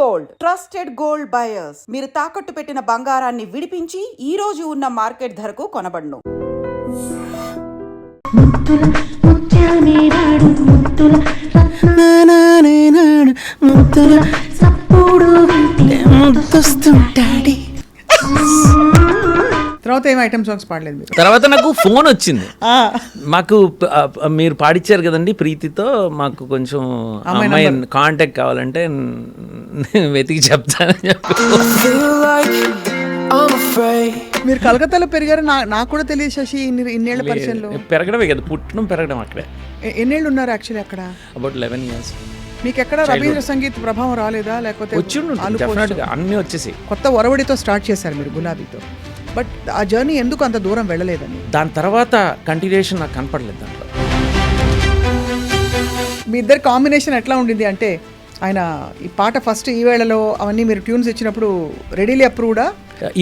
Gold trusted gold buyers. మీరు తాకట్టు పెట్టిన బంగారాన్ని విడిపించి ఈ రోజు ఉన్న మార్కెట్ ధరకు కొనబడును. ముత్తుల ముత్యానేనాడు ముత్తుల ముత్తుల సప్పుడు ముత్తొస్తుంటాడి. తర్వాత ఏం ఐటమ్ సాంగ్స్ పాడలేదు మీరు? తర్వాత నాకు ఫోన్ వచ్చింది. మాకు మీరు పాడిచ్చారు కదండి ప్రీతితో, మాకు కొంచెం అమ్మాయి కాంటాక్ట్ కావాలంటే వెతికి చెప్తానని చెప్పి. మీరు కలకత్తాలో పెరిగారు, నాకు కూడా తెలియదు శశి. ఇన్నేళ్ల పరిచయంలో పెరగడమే కదా, పుట్టడం పెరగడం అక్కడే. ఎన్నేళ్ళు ఉన్నారు యాక్చువల్లీ అక్కడ? About 11 years. మీకు ఎక్కడ రవీంద్ర సంగీత్ ప్రభావం రాలేదా? లేకపోతే అన్ని వచ్చేసి కొత్త ఒరవడితో స్టార్ట్ చేశారు మీరు గులాబీతో, బట్ ఆ జర్నీ ఎందుకు అంత దూరం వెళ్ళలేదని? దాని తర్వాత కంటిన్యూషన్ నాకు కనపడలేదు దాంట్లో. మీ ఇద్దరు కాంబినేషన్ ఎట్లా ఉండింది అంటే, ఆయన ఈ పాట ఫస్ట్ ఈ వేళలో అవన్నీ మీరు ట్యూన్స్ ఇచ్చినప్పుడు రెడీలీ అప్రూవ్డా?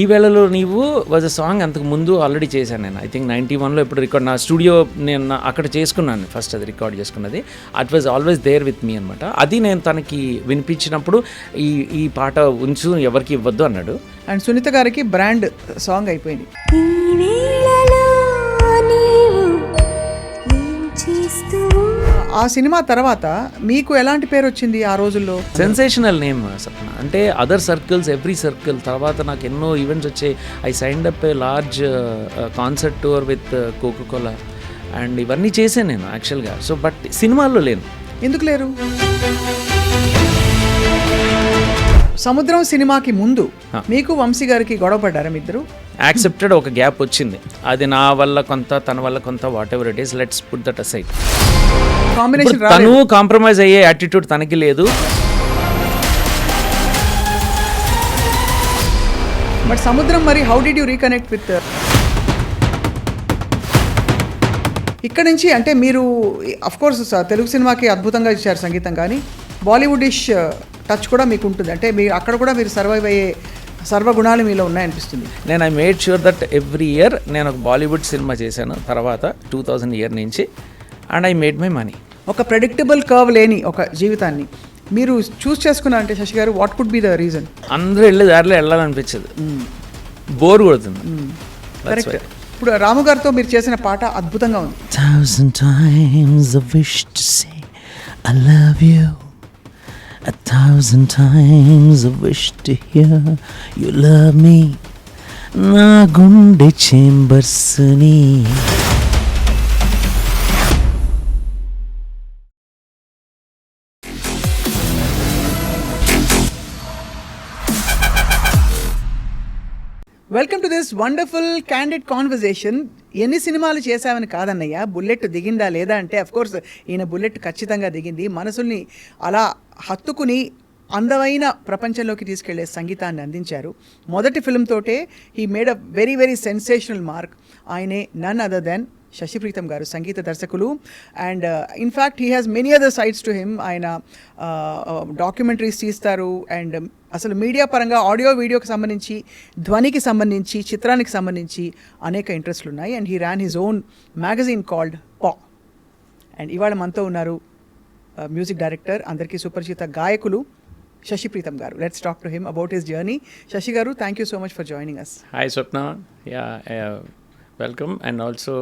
ఈ వేళలో నీవు వాజ్ అ సాంగ్ అంతకు ముందు ఆల్రెడీ చేశాను నేను. ఐ థింక్ 91లో ఎప్పుడు రికార్డ్, నా స్టూడియో నేను అక్కడ చేసుకున్నాను ఫస్ట్, అది రికార్డ్ చేసుకున్నది. It was always there with me అనమాట. అది నేను తనకి వినిపించినప్పుడు ఈ పాట ఉంచు, ఎవరికి ఇవ్వద్దు అన్నాడు. అండ్ సునీత గారికి బ్రాండ్ సాంగ్ అయిపోయింది. ఆ సినిమా తర్వాత మీకు ఎలాంటి పేరు వచ్చింది ఆ రోజుల్లో? Sensational name Sapna. అంటే అదర్ సర్కిల్స్, ఎవ్రీ సర్కిల్. తర్వాత నాకు ఎన్నో ఈవెంట్స్ వచ్చాయి. I signed up a large concert tour with Coca Cola and ఇవన్నీ చేశాను నేను యాక్చువల్గా. సో బట్ సినిమాల్లో లేను. ఎందుకు లేరు? సముద్రం సినిమాకి ముందు మీకు వంశీ గారికి గొడవ పడ్డారా మీ ఇద్దరు? యాక్సెప్టెడ్, ఒక గ్యాప్ వచ్చింది. అది నా వల్ల కొంత, తన వల్ల కొంత, whatever it is, let's put that aside. Combination తను కాంప్రమైజ్ అయ్యే యాటిట్యూడ్ తనకి లేదు. బట్ సముద్రం మరి how did you reconnect with? ఇక్కడ నుంచి అంటే మీరు అఫ్ కోర్స్ తెలుగు సినిమాకి అద్భుతంగా ఇచ్చారు సంగీతం, కానీ బాలీవుడిష్ టచ్ కూడా మీకు ఉంటుంది. అంటే మీరు అక్కడ కూడా మీరు సర్వైవ్ అయ్యే సర్వగుణాలు మీలో ఉన్నాయనిపిస్తుంది. నేను I made sure that every year నేను ఒక బాలీవుడ్ సినిమా చేశాను తర్వాత 2000 ఇయర్ నుంచి, and I made my money. ఒక ప్రెడిక్టబుల్ కర్వ్ లేని ఒక జీవితాన్ని మీరు చూస్ చేసుకున్నారంటే Sashi garu, what could be the reason? అందరూ వెళ్ళే దారిలో వెళ్ళాలనిపించదు, బోర్ కొడుతుంది. కరెక్ట్. ఇప్పుడు రాము గారితో మీరు చేసిన పాట అద్భుతంగా ఉంది. 1,000 times I wish to say I love you. 1,000 times I wish to hear you love me. నా గుండె చేంబర్స్ ని welcome to this wonderful candid conversation. ఎన్ని సినిమాలు చేశామని కాదన్నయ్య, బుల్లెట్ దిగిందా లేదా అంటే అఫ్కోర్స్ ఈయన బుల్లెట్ ఖచ్చితంగా దిగింది. మనసుల్ని అలా హత్తుకుని అందమైన ప్రపంచంలోకి తీసుకెళ్లే సంగీతాన్ని అందించారు. మొదటి ఫిల్మ్ తోటే he made a very very sensational mark. ఆయనే none other than Sashi Preetham garu, సంగీత దర్శకులు. And in fact he has many other sides to him. ఆయన డాక్యుమెంటరీస్ తీస్తారు, అండ్ అసలు మీడియా పరంగా ఆడియో వీడియోకి సంబంధించి, ధ్వనికి సంబంధించి, చిత్రానికి సంబంధించి అనేక ఇంట్రెస్ట్లు ఉన్నాయి. And he ran his own magazine called పా. అండ్ ఇవాళ మనతో ఉన్నారు మ్యూజిక్ డైరెక్టర్, అందరికీ సుపరిచిత గాయకులు Sashi Preetham garu. Let's talk to him about his journey. Sashi garu, thank you so much for joining us. Hi Swapna, welcome, and also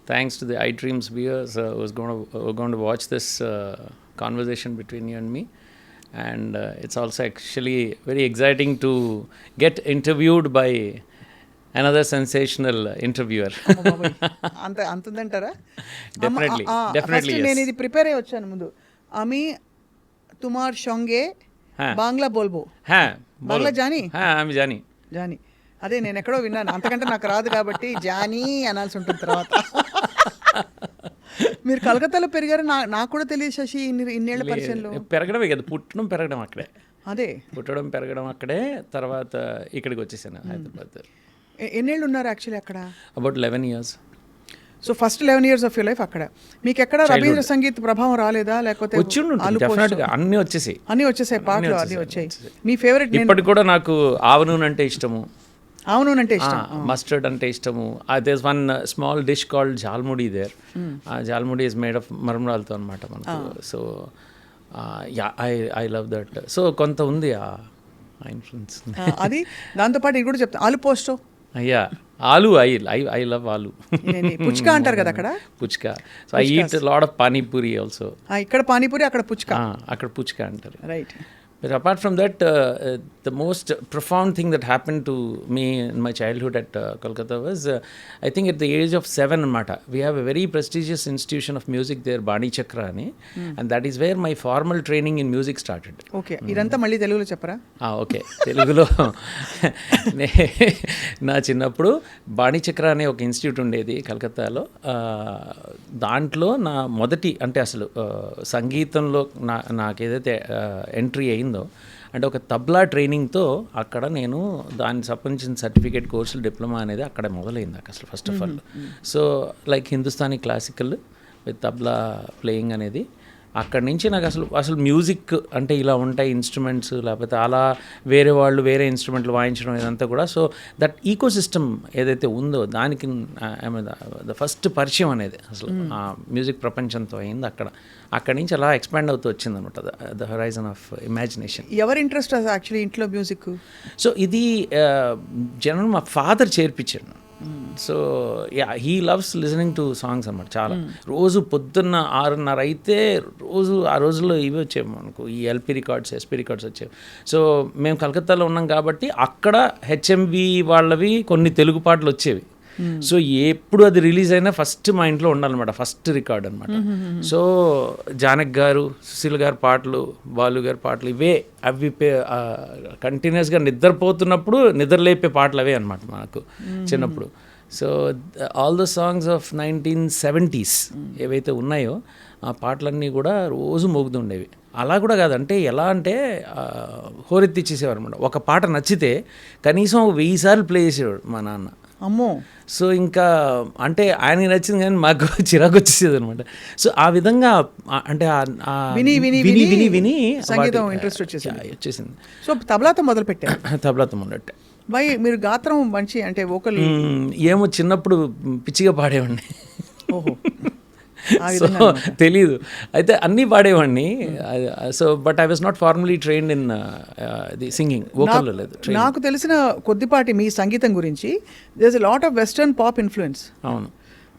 thanks to the iDreams viewers who's going to watch this conversation between you and me. And it's also actually very exciting to get interviewed by another sensational interviewer. అంతుందంటారా? Definitely yes. నేను ఇది prepare అయ్యి వచ్చాను ముందు. అమి తుమార్ షొంగే Bangla బోల్బో. Bangla Johnny? ఆమె Johnny. అదే నేను ఎక్కడో విన్నాను, అంతకంటే నాకు రాదు కాబట్టి జానీ అనాల్సి ఉంటుంది తర్వాత. మీరు కలకత్తాలో పెరిగారు, నాకు కూడా తెలియదు శశి. ఇన్నేళ్ల పరిచయంలో పెరగడమే కదా, పుట్టడం పెరగడం అక్కడే. అదే పుట్టడం పెరగడం అక్కడే. తర్వాత ఇక్కడికి వచ్చేసాను హైదరాబాద్. ఎన్నేళ్ళు ఉన్నారు యాక్చువల్లీ అక్కడ? About 11 years. So first 11 years of your life అక్కడ. మీకు ఎక్కడ రవీంద్ర సంగీత్ ప్రభావం రాలేదా? లేకపోతే అన్ని వచ్చేసాయి పాటలు, అన్ని వచ్చాయి. మీ ఫేవరెట్? ఇప్పటికి కూడా నాకు ఆవ నూనె అంటే ఇష్టము. ఆవు నూనె అంటే ఇష్టం, మస్టర్డ్ అంటే ఇష్టము. There one small dish called jhalmuri there. Jhalmuri is made of మరమరాలతో అనమాట మనకు. So yeah I love that. So కొంత ఉంది ఆ ఇన్ఫ్లుయెన్స్. అది దాంతోపాటు ఇది కూడా చెప్తాను, ఆలు పోస్టో. అయ్యా ఆలు, ఐ లవ్ ఆలు. పుచ్కా అంటారు కదా అక్కడ. Puchka. So I eat lot of panipuri also. ఇక్కడ పానీపూరి, అక్కడ పుచ్కా. అక్కడ పుచ్కా అంటారు. Right. But apart from that, the most profound thing that happened to me in my childhood at Kolkata was, I think at the age of 7 anamata, we have a very prestigious institution of music there, Bani Chakra ani, and that is where my formal training in music started. Okay, ఇదంతా మళ్ళీ తెలుగులో చెప్పరా? Okay, తెలుగులో నా చిన్నప్పుడు బాణి చక్ర అనే ఒక ఇన్స్టిట్యూట్ ఉండేది కలకత్తాలో. దాంట్లో నా మొదటి అంటే అసలు సంగీతంలో నాకేదైతే ఎంట్రీ అయిందో అంటే ఒక తబ్లా ట్రైనింగ్తో అక్కడ నేను దానికి సంబంధించిన సర్టిఫికేట్ కోర్సులు, డిప్లొమా అనేది అక్కడ మొదలైంది నాకు అసలు first of all. So like Hindustani classical with tabla playing అనేది అక్కడి నుంచి నాకు అసలు మ్యూజిక్ అంటే ఇలా ఉంటాయి ఇన్స్ట్రుమెంట్స్, లేకపోతే అలా వేరే వాళ్ళు వేరే ఇన్స్ట్రుమెంట్లు వాయించడం ఇదంతా కూడా. సో దట్ ఈకో సిస్టమ్ ఏదైతే ఉందో దానికి ద ఫస్ట్ పరిచయం అనేది అసలు ఆ మ్యూజిక్ ప్రపంచంతో అయింది అక్కడి నుంచి అలా ఎక్స్పాండ్ అవుతూ వచ్చింది అనమాట ద హొరైజన్ ఆఫ్ ఇమాజినేషన్. ఎవరి ఇంట్రెస్ట్ యాక్చువల్లీ ఇంట్లో మ్యూజిక్? సో ఇది జనరల్ మా ఫాదర్ చేర్పించాడు. So yeah, he loves listening to songs అన్నమాట చాలా. రోజు పొద్దున్న 6:30 అయితే రోజు ఆ రోజుల్లో ఇవి వచ్చేవి మనకు, ఈ ఎల్పి రికార్డ్స్, ఎస్పి రికార్డ్స్ వచ్చేవి. సో మేము కలకత్తాలో ఉన్నాం కాబట్టి అక్కడ హెచ్ఎంవి వాళ్ళవి కొన్ని తెలుగు పాటలు వచ్చేవి. సో ఎప్పుడు అది రిలీజ్ అయినా ఫస్ట్ మా ఇంట్లో ఉండాలన్నమాట, ఫస్ట్ రికార్డ్ అనమాట. సో జానక్ గారు, సుశీల్ గారి పాటలు, బాలు గారి పాటలు ఇవే అవి కంటిన్యూస్గా నిద్రపోతున్నప్పుడు నిద్రలేపే పాటలు అవే అనమాట మనకు చిన్నప్పుడు. So all the songs of 1970s ఏవైతే ఉన్నాయో ఆ పాటలన్నీ కూడా రోజు మోగుతుండేవి. అలా కూడా కాదు, అంటే ఎలా అంటే హోరెత్తిచ్చేసేవారు అనమాట. ఒక పాట నచ్చితే కనీసం 1000 సార్లు ప్లే చేసేవాడు మా నాన్న. అమ్మో. సో ఇంకా అంటే ఆయనకి నచ్చింది కానీ మాకు చిరాకు వచ్చేసేది అనమాట. సో ఆ విధంగా అంటే విని విని విని విని విని సంగీతం ఇంట్రెస్ట్ వచ్చేసింది. సో తబలాతో మొదలు పెట్టారు? తబలాతో మొదలెట్టే. బై మీరు గాత్రం మంచి అంటే వోకల్ ఏమో చిన్నప్పుడు పిచ్చిగా పాడేవాడిని. ఓహో, సో తెలీదు, అయితే అన్నీ పాడేవాడిని. So but I was not formally trained in the singing, వోకల్లో లేదు. నాకు తెలిసిన కొద్దిపాటి మీ సంగీతం గురించి there is a lot of western pop influence. అవును.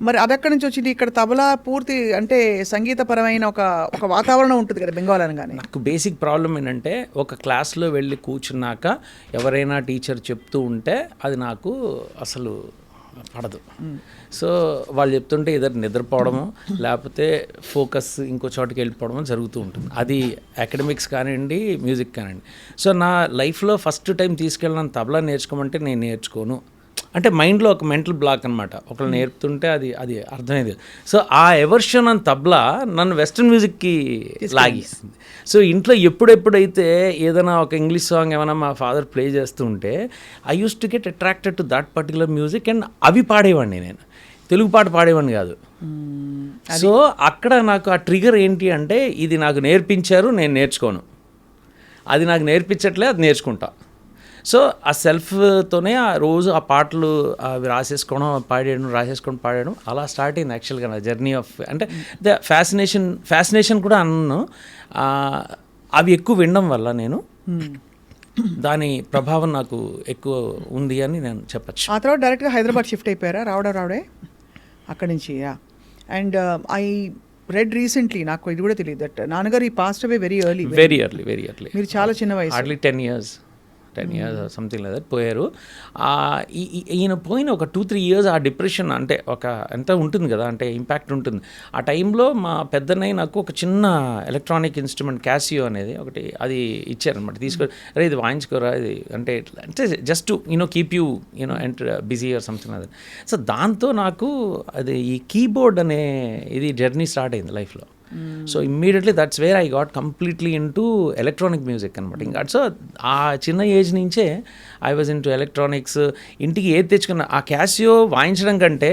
మరి అదెక్కడి నుంచి వచ్చింది? ఇక్కడ తబలా పూర్తి అంటే సంగీతపరమైన ఒక వాతావరణం ఉంటుంది కదా బెంగాల్ అనగానే. నాకు బేసిక్ ప్రాబ్లం ఏంటంటే ఒక క్లాస్లో వెళ్ళి కూర్చున్నాక ఎవరైనా టీచర్ చెప్తూ ఉంటే అది నాకు అసలు పడదు. సో వాళ్ళు చెప్తుంటే ఏదో నిద్రపోవడము లేకపోతే ఫోకస్ ఇంకో చోటుకి వెళ్ళిపోవడము జరుగుతూ ఉంటుంది. అది అకాడమిక్స్ కానివ్వండి, మ్యూజిక్ కానివ్వండి. సో నా లైఫ్లో ఫస్ట్ టైం తీసుకెళ్ళిన తబలా నేర్చుకోమంటే నేను నేర్చుకోను అంటే మైండ్లో ఒక మెంటల్ బ్లాక్ అనమాట. ఒకళ్ళు నేర్పుతుంటే అది అర్థమైంది. సో ఆ ఎవర్షన్ అని తబలా నన్ను వెస్ట్రన్ మ్యూజిక్కి లాగేసింది. సో ఇంట్లో ఎప్పుడెప్పుడైతే ఏదైనా ఒక ఇంగ్లీష్ సాంగ్ ఏమైనా మా ఫాదర్ ప్లే చేస్తూ ఉంటే I use to get attracted to that particular music and అవి పాడేవాడిని. నేను తెలుగు పాట పాడేవాడిని కాదు. సో అక్కడ నాకు ఆ ట్రిగర్ ఏంటి అంటే ఇది నాకు నేర్పించారు, నేను నేర్చుకోను. అది నాకు నేర్పించట్లే, అది నేర్చుకుంటా. సో ఆ సెల్ఫ్తోనే ఆ రోజు ఆ పాటలు అవి రాసేసుకోవడం, పాడేయడం అలా స్టార్ట్ అయింది యాక్చువల్గా నా జర్నీ ఆఫ్ అంటే ద ఫ్యాసినేషన్ కూడా అన్నాను. అవి ఎక్కువ వినడం వల్ల నేను దాని ప్రభావం నాకు ఎక్కువ ఉంది అని నేను చెప్పచ్చు. ఆ తర్వాత డైరెక్ట్గా హైదరాబాద్ షిఫ్ట్ అయిపోయారా? రావడే అక్కడి నుంచి. అండ్ ఐ రెడ్ రీసెంట్లీ, నాకు ఇది కూడా తెలియదు, దట్ నాన్నగారు ఈ పాస్ట్ అవే వెరీ ఎర్లీ. మీరు చాలా చిన్న వయసు, hardly 10 years something like that పోయారు. ఈయన పోయిన ఒక 2-3 years ఆ డిప్రెషన్ అంటే ఒక ఎంత ఉంటుంది కదా, అంటే ఇంపాక్ట్ ఉంటుంది. ఆ టైంలో మా పెద్దన్నయ్య నాకు ఒక చిన్న ఎలక్ట్రానిక్ ఇన్స్ట్రుమెంట్ క్యాసియో అనేది ఒకటి అది ఇచ్చారనమాట. అరే ఇది వాయించుకోరా, ఇది అంటే just keep you enter busy or something like that. So దాంతో నాకు అది ఈ కీబోర్డ్ అనే ఇది జర్నీ స్టార్ట్ అయింది లైఫ్లో. So immediately that's where I got completely into electronic music అనమాట. ఇంకా సో ఆ చిన్న ఏజ్ నుంచే ఐ వాజ్ ఇంటూ ఎలక్ట్రానిక్స్. ఇంటికి ఏది తెచ్చుకున్నా ఆ క్యాసియో వాయించడం కంటే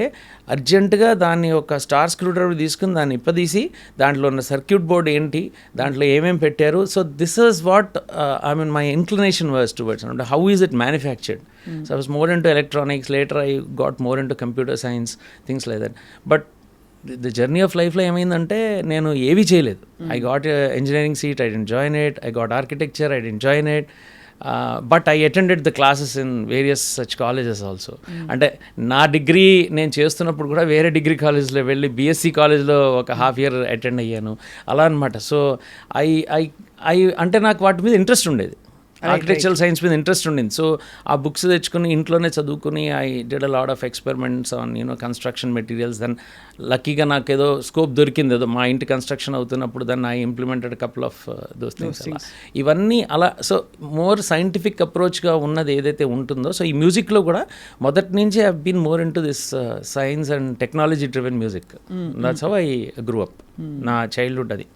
అర్జెంటుగా దాన్ని ఒక స్టార్ స్క్రూ డ్రైవర్ తీసుకుని దాన్ని ఇప్పదీసి దాంట్లో ఉన్న సర్క్యూట్ బోర్డ్ ఏంటి, దాంట్లో ఏమేమి పెట్టారు. So this is what I mean my inclination was towards అంటే how is it manufactured. So I was more into electronics. Later I got more into computer science, things like that. But the journey of లైఫ్లో ఏమైందంటే నేను ఏవి చేయలేదు. I got engineering seat, I didn't join it. I got architecture, I didn't join it. But I attended the classes in various such colleges also. అంటే నా degree నేను చేస్తున్నప్పుడు కూడా వేరే డిగ్రీ కాలేజ్లో వెళ్ళి బీఎస్సీ కాలేజ్లో ఒక హాఫ్ ఇయర్ అటెండ్ అయ్యాను అలా అనమాట. సో ఐ అంటే నాకు వాటి మీద ఇంట్రెస్ట్ ఉండేది, ఆర్కిటెక్చరల్ సైన్స్ మీద ఇంట్రెస్ట్ ఉండింది. సో ఆ బుక్స్ తెచ్చుకుని ఇంట్లోనే చదువుకుని I did a lot of experiments on construction materials. Then లక్కీగా నాకు ఏదో స్కోప్ దొరికింది, ఏదో మా ఇంటి కన్స్ట్రక్షన్ అవుతున్నప్పుడు దాన్ని I implemented couple of those things. ఇవన్నీ అలా. సో మోర్ సైంటిఫిక్ అప్రోచ్గా ఉన్నది ఏదైతే ఉంటుందో, సో ఈ మ్యూజిక్లో కూడా మొదటి నుంచి I been more into this science and technology driven music. That's how I grew up. నా చైల్డ్హుడ్ అది.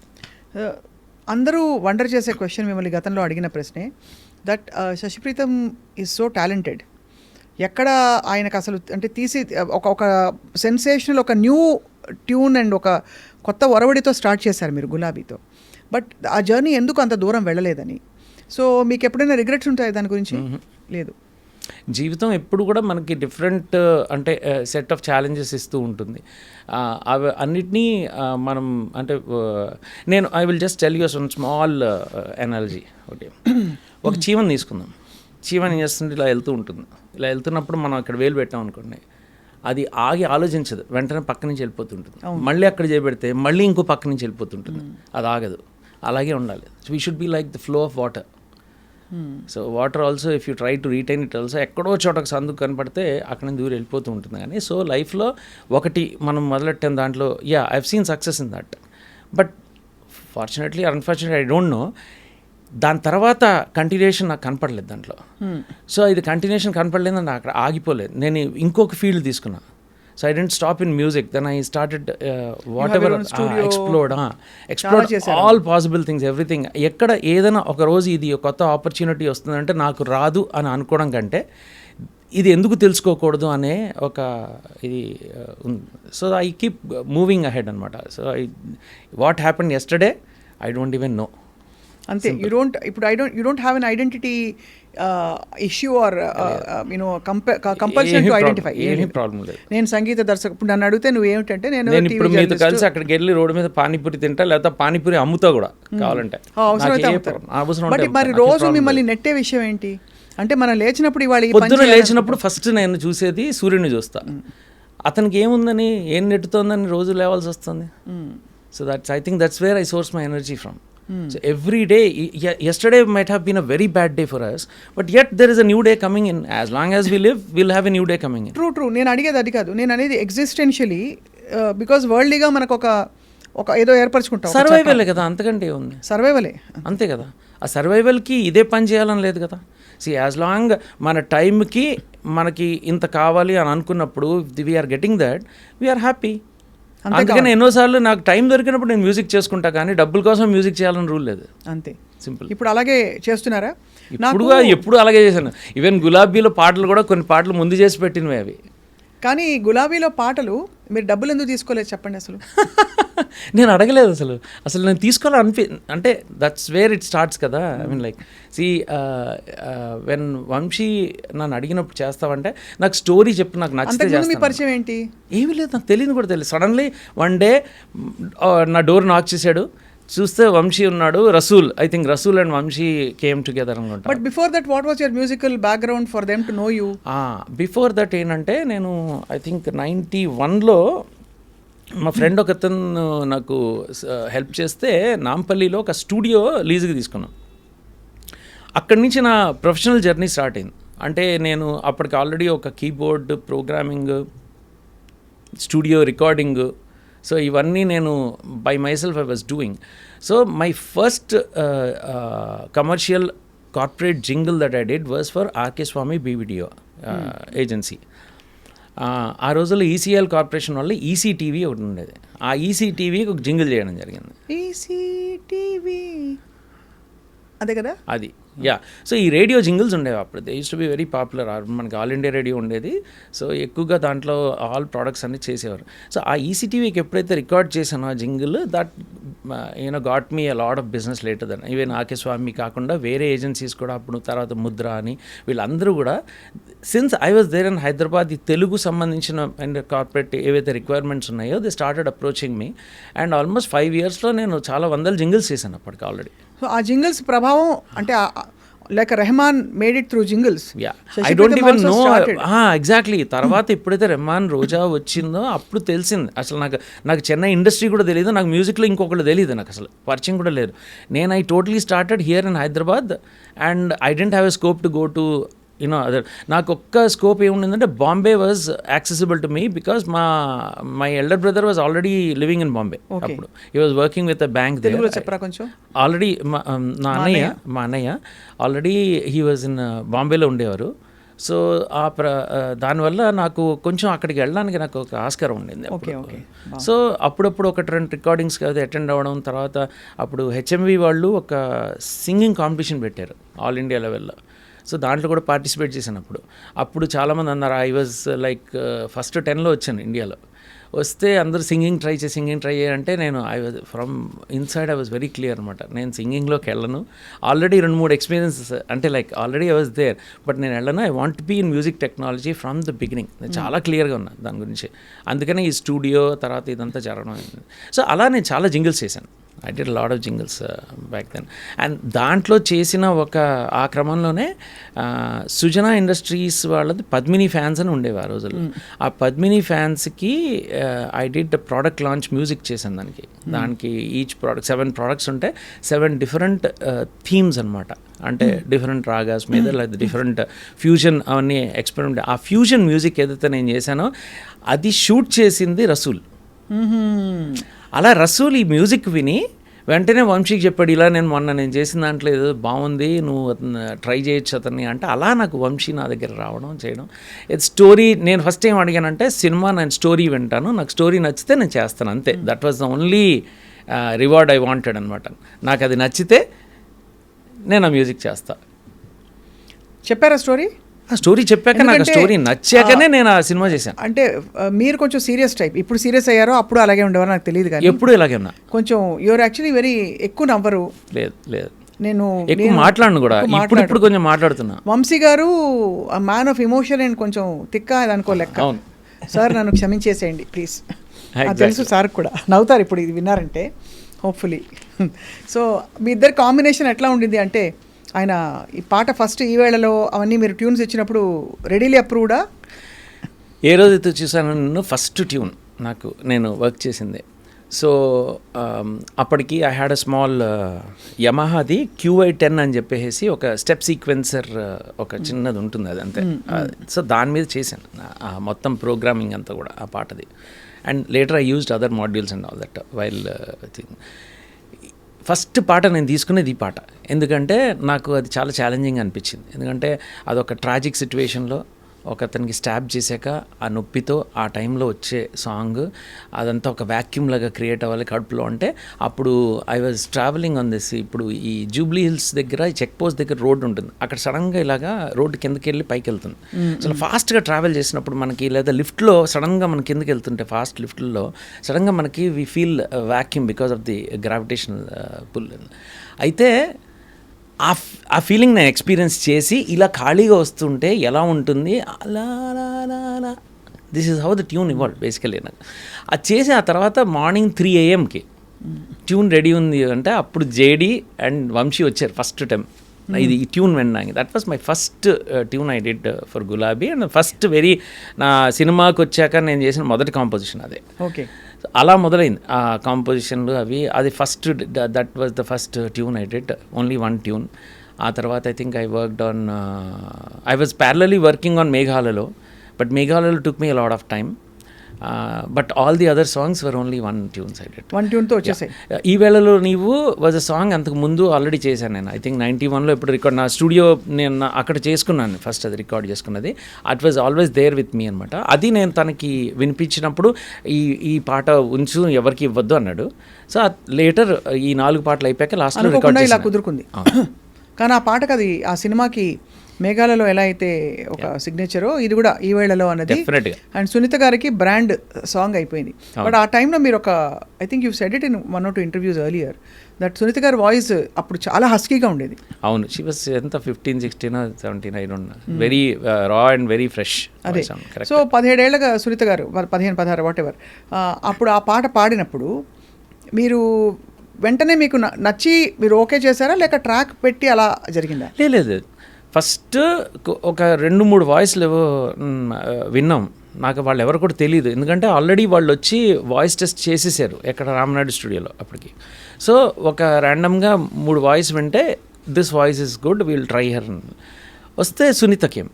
అందరూ వండర్ చేసే క్వశ్చన్ మిమ్మల్ని గతంలో అడిగిన ప్రశ్నే, that Sashi Preetham is so talented. ఎక్కడ ఆయనకు అసలు అంటే తీసి ఒక సెన్సేషనల్ ఒక న్యూ ట్యూన్ అండ్ ఒక కొత్త ఒరవడితో స్టార్ట్ చేశారు మీరు గులాబీతో. బట్ ఆ జర్నీ ఎందుకు అంత దూరం వెళ్ళలేదని. సో మీకు ఎప్పుడైనా రిగ్రెట్స్ ఉంటాయి దాని గురించి? లేదు. జీవితం ఎప్పుడు కూడా మనకి డిఫరెంట్ అంటే సెట్ ఆఫ్ ఛాలెంజెస్ ఇస్తూ ఉంటుంది. అవి అన్నిటినీ మనం అంటే నేను I will just tell you some small analogy. Okay, ఒక చీమని తీసుకుందాం. చీమని ఏం చేస్తుంది, ఇలా వెళ్తూ ఉంటుంది. ఇలా వెళ్తున్నప్పుడు మనం అక్కడ వేలు పెట్టాం అనుకోండి, అది ఆగి ఆలోచించదు, వెంటనే పక్క నుంచి వెళ్ళిపోతుంటుంది. మళ్ళీ అక్కడ చేయబెడితే మళ్ళీ ఇంకో పక్క నుంచి వెళ్ళిపోతుంటుంది, అది ఆగదు. అలాగే ఉండాలి. We should be like the flow of water. So water also if you try to retain it also ఎక్కడో చోటకు సందుకు కనపడితే అక్కడ నుంచి దూరం వెళ్ళిపోతూ ఉంటుంది. కానీ సో లైఫ్లో ఒకటి మనం మొదలెట్టాం దాంట్లో, yeah I have seen success in that. But fortunately or unfortunately I don't know, దాని తర్వాత కంటిన్యూషన్ నాకు కనపడలేదు దాంట్లో. సో ఇది కంటిన్యూషన్ కనపడలేదు, నాకు అక్కడ ఆగిపోలేదు. నేను ఇంకొక ఫీల్డ్ తీసుకున్నా. So I didn't stop in music. Then I started whatever explored all possible things, everything. ఎక్కడ ఏదైనా ఒక రోజు ఇది కొత్త ఆపర్చునిటీ వస్తుందంటే నాకు రాదు అని అనుకోవడం కంటే ఇది ఎందుకు తెలుసుకోకూడదు అనే ఒక ఇది ఉంది. So I keep moving ahead అనమాట. So what happened yesterday I don't even know. అంతే. You don't have an identity issue or compulsion to identify. ఏమీ ప్రాబ్లం లేదు. నేను సంగీత దర్శకుడు, ఇప్పుడు నన్ను అడిగితే నువ్వు ఏమిటంటే నేను ఇప్పుడు మీతో కలిసి అక్కడికి వెళ్ళి రోడ్డు మీద పానీపూరి తింటా, లేకపోతే పానీపూరి అమ్ముతా కూడా కావాలంటే. బట్ మరి రోజు మిమ్మల్ని నెట్టే విషయం ఏంటి అంటే, మనం లేచినప్పుడు ఇవాళ పొద్దున లేచినప్పుడు ఫస్ట్ నేను చూసేది సూర్యుడిని చూస్తా. అతనికి ఏముందని, ఏం నెట్టుతోందని రోజు లేవాల్సి వస్తుంది. So that's I think that's where I source my energy from. So every day, yesterday might have been a very bad day for us, but yet there is a new day coming in. As long as we live, we'll have a new day coming in. True. నేను అడిగేది అది కాదు. నేను అనేది ఎగ్జిస్టెన్షియలీ, because వరల్డ్లీగా మనకు ఒక ఏదో ఏర్పరచుకుంటాం. సర్వైవలే కదా, అంతకంటే ఉంది. సర్వైవలే అంతే కదా. ఆ సర్వైవల్కి ఇదే పని చేయాలని లేదు కదా. యాజ్ లాంగ్ మన టైంకి మనకి ఇంత కావాలి అని అనుకున్నప్పుడు we're getting that, we're happy. అందుకని ఎన్నోసార్లు నాకు టైం దొరికినప్పుడు నేను మ్యూజిక్ చేసుకుంటా, కానీ డబ్బుల కోసం మ్యూజిక్ చేయాలని రూల్ లేదు. అంతే, సింపుల్. ఇప్పుడు అలాగే చేస్తున్నారా? ఎప్పుడు అలాగే చేశాను. ఈవెన్ గులాబీలో పాటలు కూడా కొన్ని పాటలు ముందు చేసి పెట్టినవి అవి. కానీ గులాబీలో పాటలు మీరు డబ్బులు ఎందుకు తీసుకోలేదు చెప్పండి అసలు? నేను అడగలేదు అసలు నేను తీసుకోవాలని అంటే దట్స్ వేర్ ఇట్ స్టార్ట్స్ కదా. I mean like see when Vamsi నన్ను అడిగినప్పుడు చేస్తావంటే నాకు స్టోరీ చెప్పి నాకు నచ్చితే. మీ పరిచయం ఏంటి? ఏమీ లేదు, నాకు తెలియదు కూడా తెలియదు. సడన్లీ వన్ డే నా డోర్ నాక్ చేశాడు, చూస్తే వంశీ ఉన్నాడు, Rasool, I think Rasool and Vamshi came together అనుకుంటా. But before that what was your musical background for them to know you? Before that ఏంటంటే నేను ఐ థింక్ 91లో మా ఫ్రెండ్ ఒకతను నాకు హెల్ప్ చేస్తే నాంపల్లిలో ఒక స్టూడియో లీజుకి తీసుకున్నాను. అక్కడి నుంచి నా ప్రొఫెషనల్ జర్నీ స్టార్ట్ అయింది. అంటే నేను అప్పటికి ఆల్రెడీ ఒక keyboard programming, studio recording, so ఇవన్నీ నేను by myself I was doing. So my first commercial corporate jingle that I did was for RK Swamy BBDO agency. ఆ రోజుల్లో ఈసీఎల్ కార్పొరేషన్ వల్ల ఈసీటీవీ ఒకటి ఉండేది. ఆ ఈసీటీవీకి ఒక జింగిల్ చేయడం జరిగింది. ఈసీటీవీ అదే కదా. అది యా. సో ఈ రేడియో జింగిల్స్ ఉండేవి అప్పుడు. They use to be very popular. మనకి ఆల్ ఇండియా రేడియో ఉండేది. సో ఎక్కువగా దాంట్లో ఆల్ ప్రోడక్ట్స్ అన్ని చేసేవారు. సో ఆ ఈసీటీవీకి ఎప్పుడైతే రికార్డ్ చేశానో ఆ jingle, that got me a lot of business later then. Even RK Swamy కాకుండా వేరే ఏజెన్సీస్ కూడా అప్పుడు, తర్వాత ముద్ర అని, వీళ్ళందరూ కూడా since I was there in Hyderabad, ఈ తెలుగు సంబంధించిన అండ్ కార్పొరేట్ ఏవైతే రిక్వైర్మెంట్స్ ఉన్నాయో they started approaching me. And almost 5 yearsలో నేను చాలా వందల జింగిల్స్ చేశాను అప్పటికి ఆల్రెడీ. సో ఆ జింగిల్స్ ప్రభావం అంటే like Rahman made it through jingles. I don't even know exactly. తర్వాత ఎప్పుడైతే రెహమాన్ రోజా వచ్చిందో అప్పుడు తెలిసింది. అసలు నాకు చెన్నై ఇండస్ట్రీ కూడా తెలియదు, నాకు మ్యూజిక్లో ఇంకొకళ్ళు తెలియదు, నాకు అసలు పరిచయం కూడా లేదు. నేను I totally started here in Hyderabad and I didn't have a scope to go to other. నాకు ఒక్క స్కోప్ ఏముండిందంటే Bombay was accessible to me because my elder brother was already living in Bombay. అప్పుడు he was working with a bank. తెలుగులో చెప్పరా కొంచెం. Already మా అన్నయ్య already he was in బాంబేలో ఉండేవారు. సో దానివల్ల నాకు కొంచెం అక్కడికి వెళ్ళడానికి నాకు ఒక ఆస్కారం ఉండింది. సో అప్పుడప్పుడు 1-2 రికార్డింగ్స్ అది అటెండ్ అవ్వడం. తర్వాత అప్పుడు హెచ్ఎంవి వాళ్ళు ఒక సింగింగ్ కాంపిటీషన్ పెట్టారు ఆల్ ఇండియా లెవెల్లో. సో దాంట్లో కూడా పార్టిసిపేట్ చేశాను. అప్పుడు చాలామంది అన్నారు, ఐ వాజ్ లైక్ ఫస్ట్ 10లో వచ్చాను ఇండియాలో. వస్తే అందరూ సింగింగ్ ట్రై చేయాలంటే నేను I was from inside I was very clear అనమాట, నేను సింగింగ్లోకి వెళ్ళను. ఆల్రెడీ 2-3 ఎక్స్పీరియన్సెస్ అంటే like already I was there, but నేను వెళ్ళను. I want be in music technology from the beginning. నేను చాలా క్లియర్గా ఉన్నాను దాని గురించి. అందుకనే ఈ స్టూడియో తర్వాత ఇదంతా జరగడం అయింది. సో అలా నేను చాలా జింగిల్స్ చేశాను. I did lot of jingles back then. And దాంట్లో చేసిన ఆ క్రమంలోనే సుజనా ఇండస్ట్రీస్ వాళ్ళది పద్మిని ఫ్యాన్స్ అని ఉండేవి ఆ రోజుల్లో. ఆ పద్మిని ఫ్యాన్స్కి I did product launch music చేశాను దానికి ఈచ్ ప్రోడక్ట్ 7 products ఉంటే 7 different థీమ్స్ అనమాట. అంటే డిఫరెంట్ రాగాస్ మీద లేదా డిఫరెంట్ ఫ్యూజన్ అవన్నీ ఎక్స్పెరిమెంట్. ఆ ఫ్యూజన్ మ్యూజిక్ ఏదైతే నేను చేశానో అది షూట్ చేసింది రసూల్. అలా రసూల్ ఈ మ్యూజిక్ విని వెంటనే వంశీకి చెప్పాడు, ఇలా నేను చేసిన దాంట్లో ఏదో బాగుంది, నువ్వు ట్రై చేయొచ్చు అతన్ని అంటే. అలా నాకు వంశీ నా దగ్గర రావడం చేయడం. స్టోరీ నేను ఫస్ట్ ఏం అడిగానంటే, సినిమా నేను స్టోరీ వింటాను, నాకు స్టోరీ నచ్చితే నేను చేస్తాను అంతే. That was the only reward I wanted అనమాట. నాకు అది నచ్చితే నేను ఆ మ్యూజిక్ చేస్తా. చెప్పారా స్టోరీ? ఆ స్టోరీ చెప్పాక, నాకు స్టోరీ నచ్చాకనే నేను ఆ సినిమా చేశాను. అంటే మీరు కొంచెం సీరియస్ టైప్. ఇప్పుడు సీరియస్ అయ్యారో అప్పుడు అలాగే ఉండేవారు నాకు తెలియదు కానీ ఎప్పుడు ఇలాగే ఉన్నా. కొంచెం యువర్ యాక్చువల్లీ వెరీ ఎక్కువ నవ్వరు. లేదు నేను ఎక్కువ మాట్లాడను కూడా. ఇప్పుడు కొంచెం మాట్లాడుతున్నా. వంశీ గారు మ్యాన్ ఆఫ్ ఎమోషన్ అండ్ కొంచెం తిక్క అనుకో లెక్క. అవును సార్ నన్ను క్షమించేసేయండి ప్లీజ్. తెలుసు సార్ కూడా నవ్వుతారు ఇప్పుడు ఇది విన్నారంటే హోప్ఫుల్లీ. సో మీ ఇద్దరు కాంబినేషన్ ఎట్లా ఉండింది అంటే, ఆయన ఈ పాట ఫస్ట్ ఈ వేళలో అవన్నీ మీరు ట్యూన్స్ ఇచ్చినప్పుడు రెడీలీ అప్రూవ్డా? ఏ రోజైతే చూసాను నేను ఫస్ట్ ట్యూన్ నేను వర్క్ చేసింది. సో అప్పటికి ఐ హ్యాడ్ అ స్మాల్ యమహాది QI10 అని చెప్పేసి ఒక స్టెప్ సీక్వెన్సర్ ఒక చిన్నది ఉంటుంది, అది అంతే. సో దాని మీద చేశాను మొత్తం ప్రోగ్రామింగ్ అంతా కూడా ఆ పాటది. And later I used other modules and all that while thing. First పాట నేను తీసుకునేది ఈ పాట. ఎందుకంటే నాకు అది చాలా ఛాలెంజింగ్ అనిపించింది. ఎందుకంటే అదొక ట్రాజిక్ సిచ్యువేషన్లో ఒకతనికి స్టాబ్ చేశాక ఆ నొప్పితో ఆ టైంలో వచ్చే సాంగ్, అదంతా ఒక వ్యాక్యూమ్ లాగా క్రియేట్ అవ్వాలి కడుపులో. అంటే అప్పుడు I was travelling on this. ఇప్పుడు ఈ జూబ్లీ హిల్స్ దగ్గర ఈ చెక్ పోస్ట్ దగ్గర రోడ్డు ఉంటుంది, అక్కడ సడన్గా ఇలాగా రోడ్డు కిందకి వెళ్ళి పైకి వెళ్తుంది. చాలా ఫాస్ట్గా ట్రావెల్ చేసినప్పుడు మనకి, లేదా లిఫ్ట్లో సడన్గా మన కిందకి వెళ్తుంటే ఫాస్ట్ లిఫ్ట్లో సడన్గా మనకి we feel vacuum because of the gravitational pull. అయితే ఆ ఫీలింగ్ నేను ఎక్స్పీరియన్స్ చేసి ఇలా ఖాళీగా వస్తుంటే ఎలా ఉంటుంది, అలా అలా this is how the tune evolve basically. నాకు అది చేసి ఆ తర్వాత మార్నింగ్ 3 AM ట్యూన్ రెడీ ఉంది అంటే అప్పుడు JD అండ్ వంశీ వచ్చారు ఫస్ట్ టైం ఇది ఈ ట్యూన్ వినడానికి. That was my first tune I did for గులాబీ. అండ్ ఫస్ట్ నా సినిమాకి వచ్చాక నేను చేసిన మొదటి కాంపోజిషన్ అదే. ఓకే, అలా మొదలైంది ఆ కాంపోజిషన్లు అవి. అది first, that was the first tune I did, only 1 tune. ఆ తర్వాత I think I worked on, I was parallelly working on మేఘాలలో, బట్ మేఘాలలో took me a lot of time. But all the other songs were only 1 tunes I did. 1 ట్యూన్తో వచ్చేసాయి. ఈ వేళలో నీవు was a song అంతకు ముందు ఆల్రెడీ చేశాను నేను. ఐ థింక్ 91లో ఎప్పుడు రికార్డ్, నా స్టూడియో నేను అక్కడ చేసుకున్నాను ఫస్ట్, అది రికార్డ్ చేసుకున్నది. It was always there with me అనమాట. అది నేను తనకి వినిపించినప్పుడు ఈ పాట ఉంచు ఎవరికి ఇవ్వద్దు అన్నాడు. సో లేటర్ ఈ 4 పాటలు అయిపోయాక లాస్ట్లో రికార్డ్ ఇలా కుదురుకుంది. కానీ ఆ పాటకు అది ఆ సినిమాకి మేఘాలలో ఎలా అయితే ఒక సిగ్నేచరో ఇది కూడా ఈ వేళలో అన్నది Definitely. అండ్ సునీత గారికి బ్రాండ్ సాంగ్ అయిపోయింది. బట్ ఆ టైంలో మీరు ఒక I think you said it in 1 or 2 interviews earlier that Sunitha గారి వాయిస్ అప్పుడు చాలా హస్కీగా ఉండేది. అవును, షీ వాస్ ఎంత 15, 16, 17 ఐ డోంట్ నో, వెరీ రా అండ్ వెరీ ఫ్రెష్. అదే సో 17 ఏళ్ళగా సునీత గారు 15, 16 వాట్ ఎవర్ అప్పుడు ఆ పాట పాడినప్పుడు మీరు వెంటనే మీకు నచ్చి మీరు ఓకే చేశారా లేక ట్రాక్ పెట్టి అలా జరిగిందా? లేదు, ఫస్ట్ ఒక 2-3 వాయిస్లు విన్నాం. నాకు వాళ్ళు ఎవరు కూడా తెలియదు, ఎందుకంటే ఆల్రెడీ వాళ్ళు వచ్చి వాయిస్ టెస్ట్ చేసేసారు ఎక్కడ రామనాయుడు స్టూడియోలో అప్పటికి. సో ఒక ర్యాండమ్గా 3 వాయిస్ వింటే this voice is good, will try her వస్తే సునీతకేం.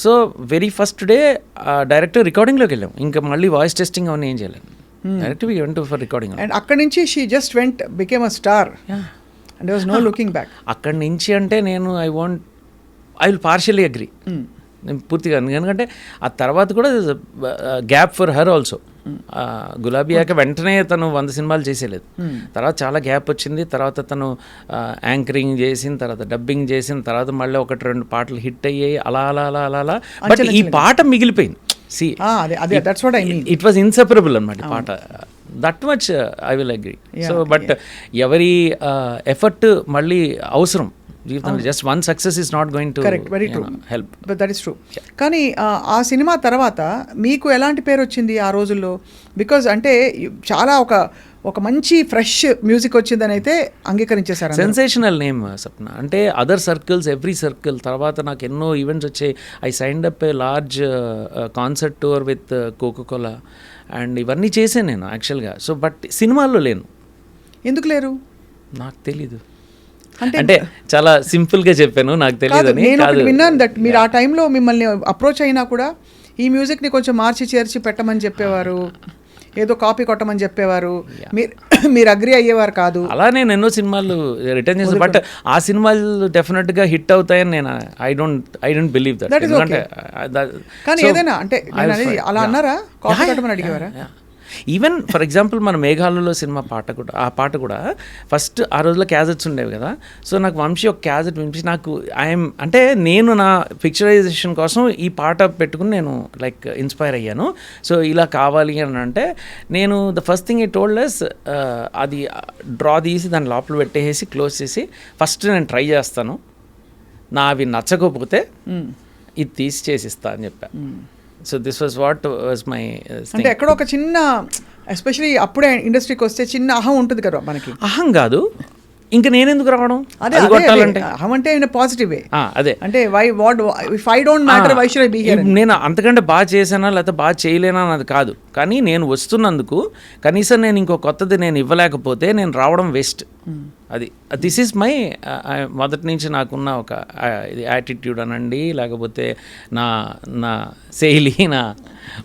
So very first day direct రికార్డింగ్లోకి వెళ్ళాం, ఇంకా మళ్ళీ వాయిస్ టెస్టింగ్ అవన్నీ ఏం చేయలేను, direct we went for recording. And అక్కడి నుంచి she just went became a star and there was no looking back. అక్కడి నుంచి అంటే నేను ఐ విల్ పార్షియలీ అగ్రీ, నేను పూర్తిగా, ఎందుకంటే ఆ తర్వాత కూడా గ్యాప్ ఫర్ హర్ ఆల్సో. గులాబీ అయ్యాక వెంటనే తను 100 సినిమాలు చేసేలేదు, తర్వాత చాలా గ్యాప్ వచ్చింది. తర్వాత తను యాంకరింగ్ చేసిన తర్వాత డబ్బింగ్ చేసిన తర్వాత మళ్ళీ 1-2 పాటలు హిట్ అయ్యాయి, అలా అలా అలా అలా అలా. బట్ ఈ పాట మిగిలిపోయింది. See that's what I mean. It was inseparable అన్నమాట ఈ పాట, that much I will agree. So but ఎవరి ఎఫర్ట్ మళ్ళీ అవసరం జీవితంలో. Just one success is not going to help, but that is true. కానీ ఆ సినిమా తర్వాత మీకు ఎలాంటి పేరు వచ్చింది ఆ రోజుల్లో? బికాజ్ అంటే చాలా ఒక మంచి ఫ్రెష్ మ్యూజిక్ వచ్చిందని అయితే అంగీకరించేశారు. సెన్సేషనల్ నేమ్ సప్న, అంటే అదర్ సర్కిల్స్, ఎవ్రీ సర్కిల్. తర్వాత నాకు ఎన్నో ఈవెంట్స్ వచ్చాయి. I signed up a large concert tour with Coca Cola and ఇవన్నీ చేశాను నేను యాక్చువల్గా. సో బట్ సినిమాల్లో లేను. ఎందుకు లేరు? నాకు తెలీదు, అంటే చాలా సింపుల్గా చెప్పాను, నాకు తెలియదు అని. నేను ఒకటి విన్నాను దట్ మీరు ఆ టైంలో మిమ్మల్ని అప్రోచ్ అయినా కూడా ఈ మ్యూజిక్ని కొంచెం మార్చి చేర్చి పెట్టమని చెప్పేవారు, ఏదో కాపీ కొట్టమని చెప్పేవారు, మీరు అగ్రి అయ్యేవారు కాదు. అలా నేను ఎన్నో సినిమాలు రిటర్న్ చేస్తాను, బట్ ఆ సినిమాలు డెఫినెట్గా హిట్ అవుతాయని నేను ఐ డోంట్ బిలీవ్ దట్. ఎందుకంటే కానీ ఏదైనా అంటే అలా అన్నారా, కాపీ కొట్టమని అడిగేవారా? ఈవెన్ ఫర్ ఎగ్జాంపుల్ మన మేఘాలలో సినిమా ఆ పాట కూడా ఫస్ట్ ఆ రోజుల్లో క్యాజెట్స్ ఉండేవి కదా. సో నాకు వంశీ ఒక క్యాజెట్ వినిపించి నాకు అంటే నేను నా పిక్చరైజేషన్ కోసం ఈ పాట పెట్టుకుని నేను లైక్ ఇన్స్పైర్ అయ్యాను. సో ఇలా కావాలి అని అంటే నేను ద ఫస్ట్ థింగ్ ఈ టోల్డ్ అది డ్రా తీసి దాని లోపల పెట్టేసి క్లోజ్ చేసి ఫస్ట్ నేను ట్రై చేస్తాను, అవి నచ్చకపోతే ఇది తీసి చేసిస్తా అని చెప్పా. So this was what was my. అంటే ఎక్కడో ఒక చిన్న ఎస్పెషలీ అప్పుడే ఇండస్ట్రీకి వస్తే చిన్న అహం ఉంటుంది కదా మనకి. అహం కాదు, ఇంకా నేనెందుకు రావడం, అదే అహం అంటే ఇన్ పాజిటివ్ వే. అదే అంటే why what if I don't matter why should I be here. నేను అంతకంటే బాగా చేశానా లేకపోతే బాగా చేయలేనా అన్నది కాదు, కానీ నేను వస్తున్నందుకు కనీసం నేను ఇంకో కొత్తది నేను ఇవ్వలేకపోతే నేను రావడం వేస్ట్. అది దిస్ ఈజ్ మై మొదటి నుంచి నాకున్న ఒక ఇది యాటిట్యూడ్ అనండి, లేకపోతే నా శైలి, నా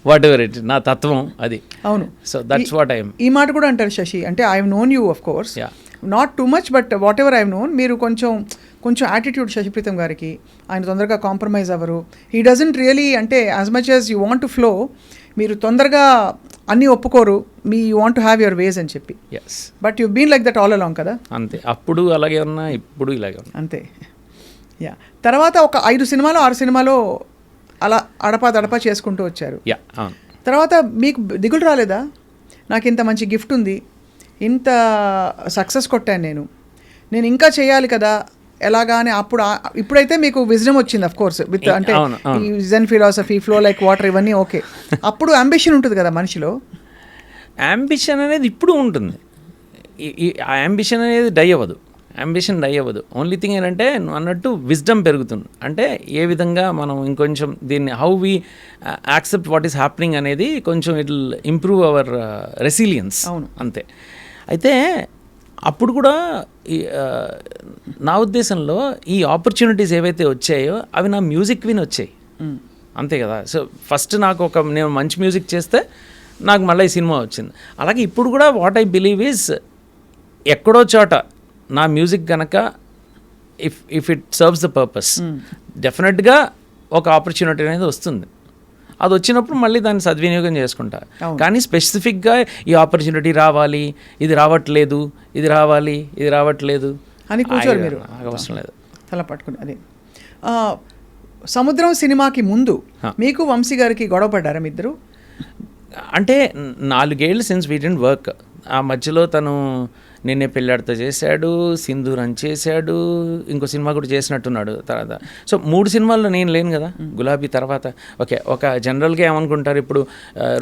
వాట్ ఎవర్ ఇట్, నా తత్వం అది. అవును. So that's what I'm. ఈ మాట కూడా అంటారు శశి, అంటే I have known you of course, not too much but whatever I have known, మీరు కొంచెం యాటిట్యూడ్ శశిప్రీతం గారికి. ఆయన తొందరగా కాంప్రమైజ్ అవ్వరు. హీ డజంట్ రియలీ అంటే as much as you want to flow, మీరు తొందరగా అన్నీ ఒప్పుకోరు, you want to have your ways అని చెప్పి. Yes, but you been like that all along కదా. అంతే, అప్పుడు అలాగే ఉన్నా, ఇప్పుడు ఇలాగే ఉన్నా అంతే. యా, తర్వాత ఒక 5 సినిమాలు 6 సినిమాలో అలా అడపా చేసుకుంటూ వచ్చారు. యా, అవును. తర్వాత మీకు దిగులు రాలేదా, నాకు ఇంత మంచి గిఫ్ట్ ఉంది, ఇంత సక్సెస్ కొట్టాను నేను ఇంకా చేయాలి కదా ఎలాగా అని? ఇప్పుడైతే మీకు విజ్డమ్ వచ్చింది అఫ్ కోర్స్, విత్ అంటే ఈ జెన్ ఫిలాసఫీ, ఫ్లో లైక్ వాటర్, ఇవన్నీ ఓకే. అప్పుడు అంబిషన్ ఉంటుంది కదా మనిషిలో. అంబిషన్ అనేది ఇప్పుడు ఉంటుంది, ఆ అంబిషన్ అనేది డై అవ్వదు. ఓన్లీ థింగ్ ఏంటంటే నువ్వు అన్నట్టు విజ్డమ్ పెరుగుతుంది. అంటే ఏ విధంగా మనం ఇంకొంచెం దీన్ని how we accept what is happening అనేది కొంచెం it will improve our resilience. అవును, అంతే. అయితే అప్పుడు కూడా నా ఉద్దేశంలో ఈ ఆపర్చునిటీస్ ఏవైతే వచ్చాయో అవి నా మ్యూజిక్ విని వచ్చాయి, అంతే కదా. సో ఫస్ట్ నాకు నేను మంచి మ్యూజిక్ చేస్తే నాకు మళ్ళీ ఈ సినిమా వచ్చింది. అలాగే ఇప్పుడు కూడా వాట్ ఐ బిలీవ్ ఈజ్ ఎక్కడో చోట నా మ్యూజిక్ కనుక if it serves the purpose, డెఫినెట్గా ఒక ఆపర్చునిటీ అనేది వస్తుంది. అది వచ్చినప్పుడు మళ్ళీ దాన్ని సద్వినియోగం చేసుకుంటా. కానీ స్పెసిఫిక్గా ఈ ఆపర్చునిటీ రావాలి, ఇది రావట్లేదు, ఇది రావాలి, ఇది రావట్లేదు అని కూర్చోరు మీరు. నాకు అవసరం లేదు. తల పట్టుకుని అదే సముద్రం సినిమాకి ముందు మీకు వంశీ గారికి గొడవ పడ్డారా మీ ఇద్దరు? అంటే 4 ఏళ్ళు సిన్స్ వీ డెంట్ వర్క్. ఆ మధ్యలో తను నిన్నే పెళ్ళాడితో చేశాడు, సింధూరన్ చేశాడు, ఇంకో సినిమా కూడా చేసినట్టున్నాడు తర్వాత. సో 3 సినిమాల్లో నేను లేను కదా గులాబీ తర్వాత. ఓకే, ఒక జనరల్గా ఏమనుకుంటారు ఇప్పుడు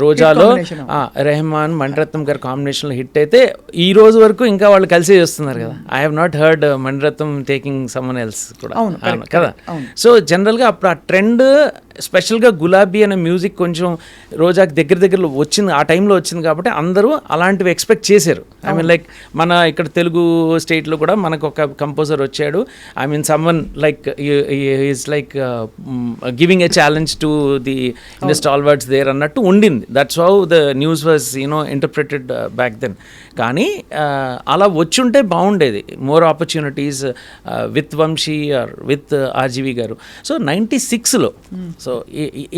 రోజాలో రెహమాన్ మణిరత్నం గారి కాంబినేషన్లో హిట్ అయితే ఈ రోజు వరకు ఇంకా వాళ్ళు కలిసే చేస్తున్నారు కదా. I have not heard Mani Ratnam taking someone else కూడా కదా. సో జనరల్గా అప్పుడు ఆ ట్రెండ్ స్పెషల్గా గులాబీ అనే మ్యూజిక్ కొంచెం రోజాకి దగ్గరలో వచ్చింది, ఆ టైంలో వచ్చింది కాబట్టి అందరూ అలాంటివి ఎక్స్పెక్ట్ చేశారు. ఐ మీన్ లైక్ మన ఇక్కడ తెలుగు స్టేట్లో కూడా మనకు ఒక కంపోజర్ వచ్చాడు, I mean someone like is like giving a challenge to the stalwarts there అన్నట్టు ఉండింది. That's how the news was interpreted back then. కానీ అలా వచ్చుంటే బాగుండేది, more opportunities with Vamshi or with RGV garu. So 96లో సో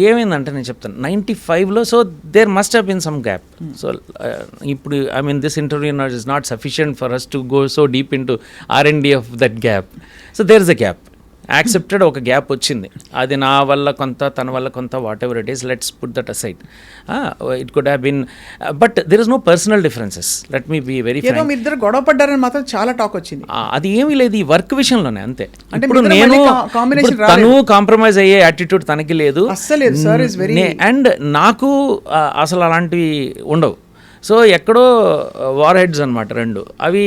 ఏమైందంటే నేను చెప్తాను 95లో so there must have been some gap. So ఇప్పుడు I mean this interview is not sufficient for us to go so deep into R&D of that gap. So there is a gap. Accepted ఒక gap వచ్చింది, అది నా వల్ల కొంత తన వల్ల కొంత whatever it is, let's put that aside. It could have been but there is no personal differences. Let me be very frank. మీ ఇద్దరు గొడవ పడ్డారని మాత్రం చాలా టాక్ వచ్చింది. అది ఏమీ లేదు, ఈ వర్క్ విషయంలోనే అంతే. ఇప్పుడు నేను తను కాంప్రమైజ్ అయ్యే యాటిట్యూడ్ తనకి లేదు, అండ్ నాకు అసలు అలాంటివి ఉండవు. సో ఎక్కడో వార్ హెడ్స్ అనమాట రెండు, అవి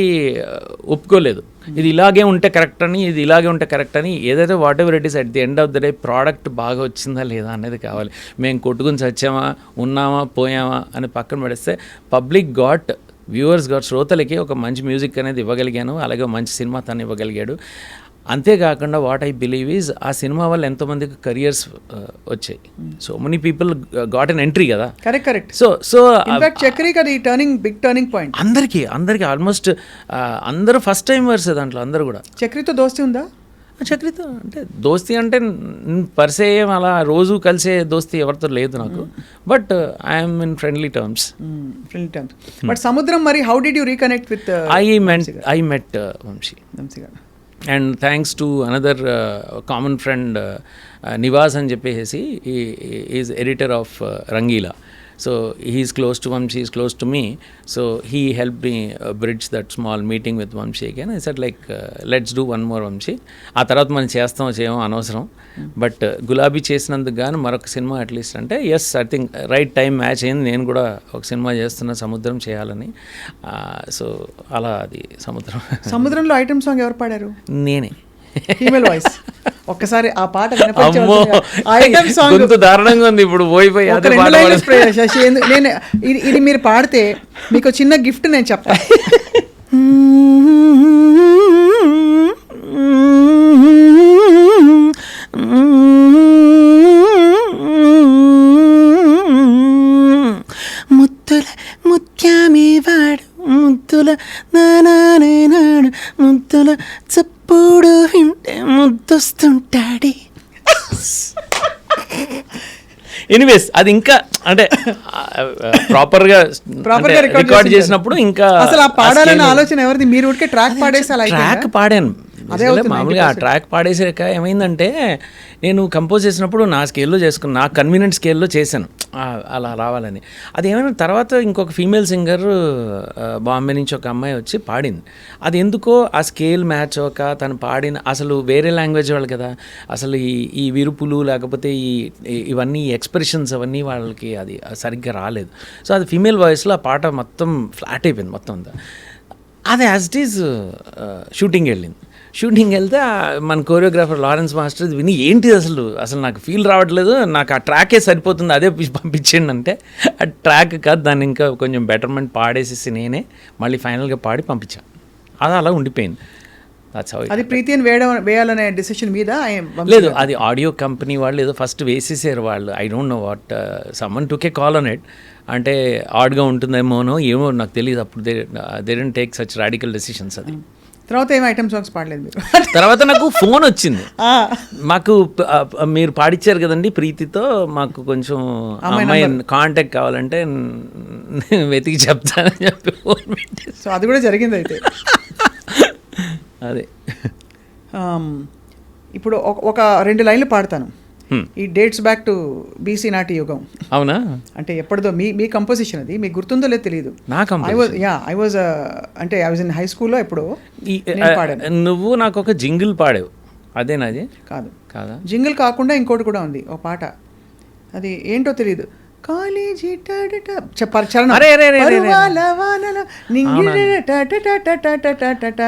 ఒప్పుకోలేదు. ఇది ఇలాగే ఉంటే కరెక్ట్ అని, ఇది ఇలాగే ఉంటే కరెక్ట్ అని. ఏదైతే what ever it is at the end of the day product బాగా వచ్చిందా లేదా అనేది కావాలి. మేము కొట్టుకుని చచ్చామా ఉన్నామా పోయామా అని పక్కన పడేస్తే పబ్లిక్ గాట్, వ్యూవర్స్ గాట్, శ్రోతలకి ఒక మంచి మ్యూజిక్ అనేది ఇవ్వగలిగాను, అలాగే మంచి సినిమా తను ఇవ్వగలిగాడు. అంతేకాకుండా వాట్ ఐ బిలీవ్ ఈజ్ ఆ సినిమా వల్ల ఎంతోమందికి కెరియర్స్ వచ్చాయి. సో మెనీ పీపుల్ గాట్ ఎన్ ఎంట్రీ కదా. కరెక్ట్. సో చక్రికి అది బిగ్ టర్నింగ్ పాయింట్. అందరికీ ఆల్మోస్ట్ అందరూ ఫస్ట్ టైం వర్స్ దాంట్లో అందరూ కూడా. చక్రితో దోస్తీ ఉందా? చక్రితో అంటే దోస్తీ అంటే పర్సే అలా రోజు కలిసే దోస్తీ ఎవరితో లేదు నాకు, but I'm in friendly terms. But Samudram మరి how did you reconnect with? I met Vamsi. And thanks to another common friend, Nivas అని చెప్పేసి, he is editor of Rangila. So he is close to Vamshi, he is close to me. So he helped me bridge that small meeting with Vamshi again. I said like, let's do one more Vamshi. ఆ తర్వాత మనం చేయమో అనవసరం, but గులాబీ చేసినందుకు గాను మరొక cinema at least అంటే yes, I think right time match అయింది. నేను కూడా ఒక సినిమా చేస్తున్న సముద్రం చేయాలని. సో అలా అది సముద్రంలో ఐటమ్ సాంగ్ ఎవరు పాడారు? నేనే, ఫీమేల్ వాయిస్. ఒక్కసారి ఆ పాట దారుణంగా ఉంది ఇప్పుడు పోయిపోయి. శశి నేను ఇది మీరు పాడితే మీకు చిన్న గిఫ్ట్ నేను చెప్తా. ముత్తుల ముత్యామేవాడు ముద్దుల నానాడు ముద్దుల చప్పుడు వింటే ముద్దొస్తుంటాడి. ఎనీవేస్ అది ఇంకా అంటే ప్రాపర్గా రికార్డ్ చేసినప్పుడు ఇంకా అసలు ఆ పాడాలన్న ఆలోచన ఎవరిది? మీరు ఊరికే ట్రాక్ పాడేసి ట్రాక్ పాడాను మామూలుగా. ఆ ట్రాక్ పాడేసాక ఏమైందంటే నేను కంపోజ్ చేసినప్పుడు నా స్కేల్లో చేసుకున్నాను, నా కన్వీనియంట్ స్కేల్లో చేశాను అలా రావాలని. అది ఏమైనా తర్వాత ఇంకొక ఫీమేల్ సింగర్ బాంబే నుంచి ఒక అమ్మాయి వచ్చి పాడింది. అది ఎందుకో ఆ స్కేల్ మ్యాచ్ అవ్వక తను పాడిన, అసలు వేరే లాంగ్వేజ్ వాళ్ళు కదా, అసలు ఈ విరుపులు లేకపోతే ఇవన్నీ ఎక్స్ప్రెషన్స్ అవన్నీ వాళ్ళకి అది సరిగ్గా రాలేదు. సో అది ఫీమేల్ వాయిస్లో ఆ పాట మొత్తం ఫ్లాట్ అయిపోయింది మొత్తం అంతా. అది యాజ్ ఇట్ ఈజ్ షూటింగ్ వెళ్తే మన కోరియోగ్రాఫర్ లారెన్స్ మాస్టర్ విని ఏంటి అసలు నాకు ఫీల్ రావట్లేదు, నాకు ఆ ట్రాకే సరిపోతుంది, అదే పంపించండి అంటే ఆ ట్రాక్ కాదు, దాన్ని ఇంకా కొంచెం బెటర్మెంట్ పాడేసేసి నేనే మళ్ళీ ఫైనల్గా పాడి పంపించాను. అది అలా ఉండిపోయింది. అది ప్రీతిని వేయాలనే డిసిషన్ మీద లేదు, అది ఆడియో కంపెనీ వాళ్ళు ఏదో ఫస్ట్ వేసేసారు వాళ్ళు. I don't know what, someone took A call on it. అంటే ఆడ్గా ఉంటుందేమోనో ఏమో నాకు తెలియదు. అప్పుడు they don't take such radical decisions. అది తర్వాత ఏమో ఐటమ్ సాంగ్స్ పాడలేదు మీరు. తర్వాత నాకు ఫోన్ వచ్చింది, మాకు మీరు పాడిచ్చారు కదండి ప్రీతితో, మాకు కొంచెం అమ్మాయి కాంటాక్ట్ కావాలంటే వెతికి చెప్తానని చెప్పి ఫోన్ పెట్టేసి. సో అది కూడా జరిగింది అయితే. అదే ఇప్పుడు ఒక 2 లైన్లు పాడతాను. ఈ డేట్స్ బ్యాక్ టు బీసీ నాటి యుగం. అవునా? అంటే ఎప్పటిదో మీ కంపోజిషన్ అది మీకు గుర్తుందో లేదు తెలియదు. నా composition? ఐ వాజ్ అంటే ఐ వాజ్ ఇన్ హై స్కూల్లో ఎప్పుడో నేను పాడాను. నువ్వు నాకు ఒక జింగిల్ పాడావు, అదేనాది? కాదు, కాదా? జింగిల్ కాకుండా ఇంకోటి కూడా ఉంది ఒక పాట, అది ఏంటో తెలియదు. కాలేజీ చరణం. అరే, అరే, అరే, అరే, అరే. పరువాల వానల నింగిరె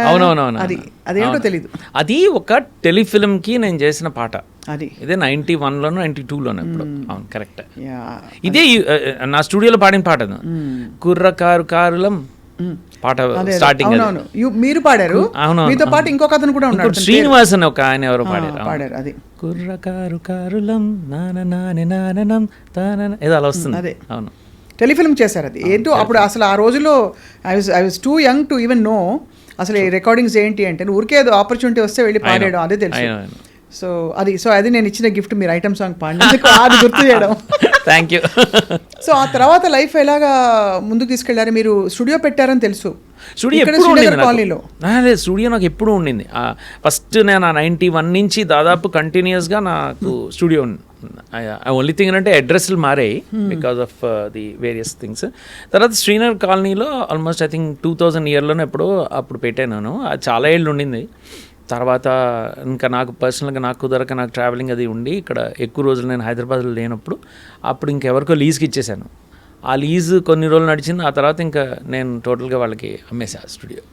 అవునవునవును. అది అదేంటో తెలీదు. అది ఒక టెలిఫిల్మ్కి నేను చేసిన పాట. అది ఇదే 91లోనో 92లోనో ఎప్పుడు. అవును, కరెక్ట్. యా. ఇదే నా స్టూడియోలో పాడిన పాట అది. కుర్రకారు కారులం పాట స్టార్టింగ్. అవునవును, మీరు పాడారు. అవునవును. మీతో పాటు ఇంకొక అతను కూడా ఉన్నాడు, శ్రీనివాస్ అని ఒక ఆయన ఎవరో పాడారు. అది కుర్రకారు కారులం నాన నానే నాననం తానన ఏదో అలా వస్తుంది. అదే. అవును, టెలిఫిల్మ్ చేశారు. అది ఏంటో అప్పుడు అసలు ఆ రోజుల్లో I was two young to even know అసలు ఈ రికార్డింగ్స్ ఏంటి అంటే. ఊరికే ఏదో ఆపర్చునిటీ వస్తే వెళ్ళి పాడేయడం అదే తెలుసు. సో అది నేను ఇచ్చిన గిఫ్ట్, మీరు ఐటమ్ సాంగ్ పాడినందుకు అది గుర్తు చేయడం. Thank you. సో ఆ తర్వాత లైఫ్ ఎలాగా ముందుకు తీసుకెళ్లారు? మీరు స్టూడియో పెట్టారని తెలుసు. స్టూడియో ఎప్పుడు ఉండింది స్టూడియో నాకు ఎప్పుడు ఉండింది. ఫస్ట్ నేను 91 నుంచి దాదాపు కంటిన్యూస్గా నాకు స్టూడియో ఉంది. ఓన్లీ థింగ్ అంటే అడ్రస్లు మారాయి because of the various things. తర్వాత శ్రీనగర్ కాలనీలో ఆల్మోస్ట్ ఐ థింక్ 2000 ఇయర్లోనే ఎప్పుడో అప్పుడు పెట్టాను. అది చాలా ఏళ్ళు ఉండింది. తర్వాత ఇంకా నాకు పర్సనల్గా నాకు కుదరక నాకు ట్రావెలింగ్ అది ఉండి ఇక్కడ ఎక్కువ రోజులు నేను హైదరాబాద్లో లేనప్పుడు అప్పుడు ఇంకెవరికో లీజ్కి ఇచ్చేసాను. ఆ లీజ్ కొన్ని రోజులు నడిచింది. ఆ తర్వాత ఇంకా నేను టోటల్గా వాళ్ళకి అమ్మేసా స్టూడియో.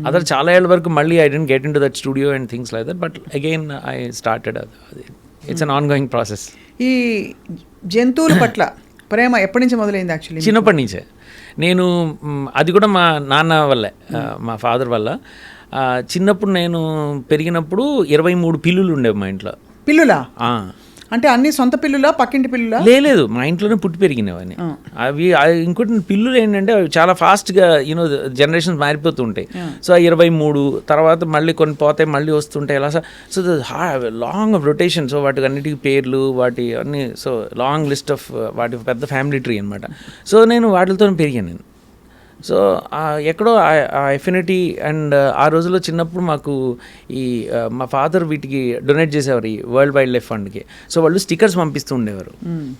అదే చాలా ఏళ్ళ వరకు మళ్ళీ I didn't get into that studio and things like that. But again I started అది. It's an ongoing process. ఈ జంతువుల పట్ల ప్రేమ ఎప్పటి నుంచి మొదలైంది? యాక్చువల్లీ చిన్నప్పటి నుంచే. నేను అది కూడా మా నాన్న వల్లే, మా ఫాదర్ వల్ల. చిన్నప్పుడు నేను పెరిగినప్పుడు 23 పిల్లులు ఉండేవి మా ఇంట్లో. పిల్లులా? అంటే అన్ని సొంత పిల్లులా, పక్కింటి పిల్లులా? లేదు, మా ఇంట్లోనే పుట్టి పెరిగినవని. అవి ఇంకోటి పిల్లులు ఏంటంటే అవి చాలా ఫాస్ట్గా యూనో జనరేషన్స్ మారిపోతూ ఉంటాయి. సో 23 తర్వాత మళ్ళీ కొన్ని పోతాయి, మళ్ళీ వస్తుంటాయి అలా. So long off rotation. So వాటికి అన్నిటికీ పేర్లు, వాటి అన్ని, సో లాంగ్ లిస్ట్ ఆఫ్ వాటి పెద్ద ఫ్యామిలీ ట్రీ అనమాట. సో నేను వాటితో పెరిగాను నేను. సో ఎక్కడో ఆ ఎఫినిటీ. అండ్ ఆ రోజుల్లో చిన్నప్పుడు మాకు ఈ మా ఫాదర్ వీటికి డొనేట్ చేసేవారు ఈ వరల్డ్ వైల్డ్ లైఫ్ ఫండ్కి. సో వాళ్ళు స్టిక్కర్స్ పంపిస్తూ ఉండేవారు,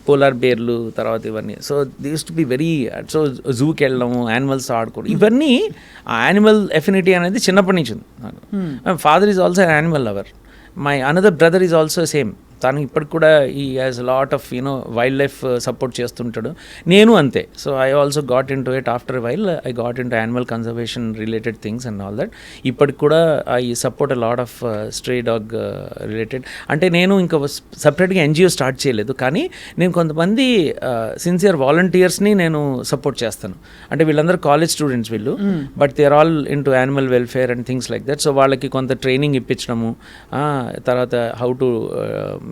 పోలార్ బేర్లు తర్వాత ఇవన్నీ. So they used to be very, so జూకి వెళ్ళడం, యానిమల్స్ ఆడుకోవడం, ఇవన్నీ ఆ యానిమల్ ఎఫినిటీ అనేది చిన్నప్పటి నుంచి ఉంది నాకు. Father is also animal lover. My another brother is also same. తను ఇప్పటికి కూడా ఈ has lot of wild life support చేస్తుంటాడు. నేను అంతే. So I also got in to it after while. I got in to animal conservation related things and all that. ఇప్పటికి కూడా I support a lot of stray dog related. అంటే నేను ఇంకా సపరేట్గా NGO start చేయలేదు, కానీ నేను కొంతమంది సిన్సియర్ వాలంటీర్స్ని నేను సపోర్ట్ చేస్తాను. అంటే వీళ్ళందరూ కాలేజ్ స్టూడెంట్స్ వీళ్ళు, but they are all into animal welfare and things like that. So వాళ్ళకి కొంత ట్రైనింగ్ ఇప్పించడము, తర్వాత how to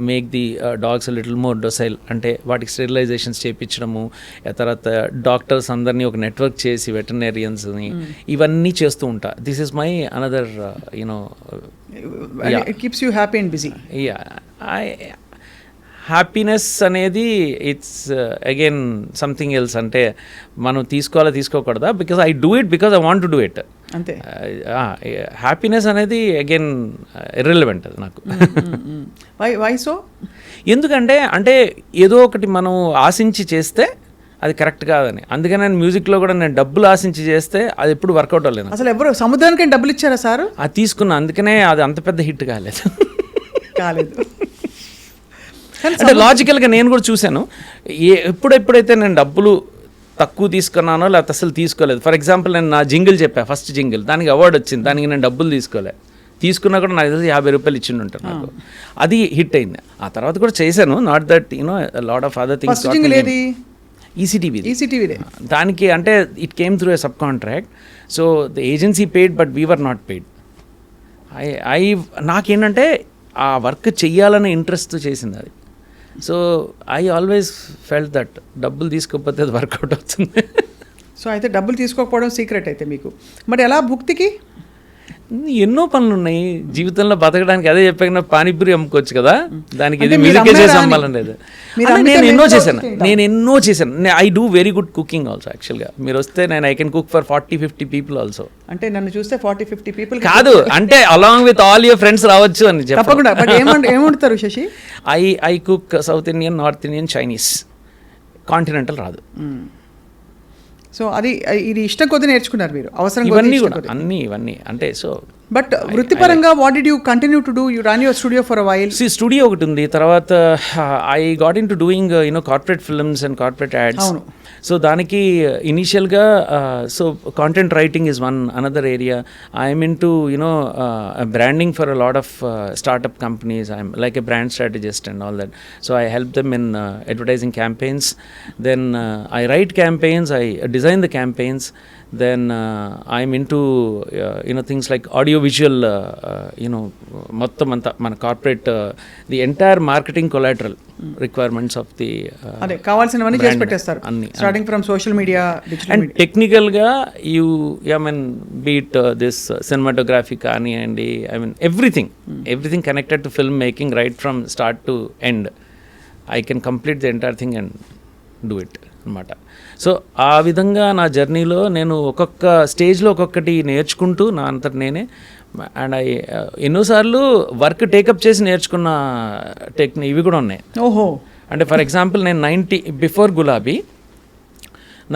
make the dogs little more docile, అంటే వాటికి స్టెరిలైజేషన్స్ చేయించడము, తర్వాత డాక్టర్స్ అందరినీ ఒక నెట్వర్క్ చేసి వెటర్నరియన్స్ని ఇవన్నీ చేస్తూ ఉంటా. This is my another it keeps you happy and busy. Happiness అనేది ఇట్స్ అగైన్ సంథింగ్ ఎల్స్. అంటే మనం తీసుకోకూడదా? Because I do it because I want to do it. అంతే. హ్యాపీనెస్ అనేది అగైన్ ఇర్రెలవెంట్ అది నాకు. Why so? ఎందుకంటే అంటే ఏదో ఒకటి మనం ఆశించి చేస్తే అది కరెక్ట్ కాదని. అందుకని నేను మ్యూజిక్లో కూడా నేను డబ్బులు ఆశించి చేస్తే అది ఎప్పుడు వర్కౌట్ అవ్వలేదు. అసలు ఎవరు సముద్రానికి డబ్బులు ఇచ్చారా సార్? అది తీసుకున్నా, అందుకనే అది అంత పెద్ద హిట్ కాలేదు. అంటే లాజికల్గా నేను కూడా చూశాను. ఎప్పుడైతే నేను డబ్బులు తక్కువ తీసుకున్నానో లేకపోతే అసలు తీసుకోలేదు. ఫర్ ఎగ్జాంపుల్ నేను నా జింగిల్ చెప్పా, ఫస్ట్ జింగిల్, దానికి అవార్డు వచ్చింది, దానికి నేను డబ్బులు తీసుకోలేదు. తీసుకున్నా కూడా నాకు తెలిసి 50 రూపాయలు ఇచ్చిండు ఉంటాను నాకు. అది హిట్ అయింది. ఆ తర్వాత కూడా చేశాను, not that lot of other things. ETV దానికి అంటే it came through a sub contract. So the agency paid but we were not paid. నాకేంటంటే ఆ వర్క్ చెయ్యాలనే ఇంట్రెస్ట్ చేసింది అది. So I always felt that డబ్బులు తీసుకోకపోతే అది వర్కౌట్ అవుతుంది. సో అయితే డబ్బులు తీసుకోకపోవడం సీక్రెట్ అయితే మీకు. మరి ఎలా భుక్తికి? ఎన్నో పనులు ఉన్నాయి జీవితంలో బతకడానికి. అదే చెప్పాక పానీపూరి అమ్ముకోవచ్చు కదా, దానికి అంటే ఇది మీరు మ్యూజిక్ చేసి అమ్మారా అని? అమ్మాలని లేదు. మీరు అలా అమ్మితే నేను ఎన్నో మీకు చేశాను, వస్తుందా? నేను ఎన్నో చేశాను. I do very good cooking also. యాక్చువల్గా మీరు వస్తే నేను I can cook for 40-50 people also. అంటే నన్ను చూస్తే 40-50 పీపుల్ కాదు అంటే along with all your friends రావచ్చు అని చెప్పి. తప్పకుండా. బట్ ఏమంటారు శశి? I cook South Indian, North Indian, Chinese, continental రాదు. సో అది ఇది ఇష్టం కొద్ది నేర్చుకున్నారు మీరు, అవసరం ఇవన్నీ కూడా అన్నీ ఇవన్నీ అంటే. సో బట్ వృత్తిపరంగా what did you continue to do? You run your studio for a while. Studio ఒకటి ఉంది. తర్వాత I got in to doing corporate films and corporate ads. అవును. సో దానికి ఇనీషియల్గా so content writing is one another area. I'm in to branding for a lot of startup companies. I'm like a brand strategist and all that. So I help them in advertising campaigns. Then I write campaigns, I design the campaigns. Then I'm into things like audio visual, మొత్తం అంతా మన corporate the entire marketing collateral requirements of the అదే కావాల్సినవన్నీ చేసి పెట్టేస్తారు, అన్ని starting from social media, digital and media. టెక్నికల్గా beat this cinematography కానివ్వండి, everything connected to film making right from start to end. I can complete the entire thing and do it అనమాట. So ఆ విధంగా నా జర్నీలో నేను ఒక్కొక్క స్టేజ్లో ఒక్కొక్కటి నేర్చుకుంటూ నా అంతటి నేనే. అండ్ ఎన్నోసార్లు వర్క్ టేకప్ చేసి నేర్చుకున్న ఇవి కూడా ఉన్నాయి. ఓహో. అంటే ఫర్ ఎగ్జాంపుల్ నేను బిఫోర్ గులాబీ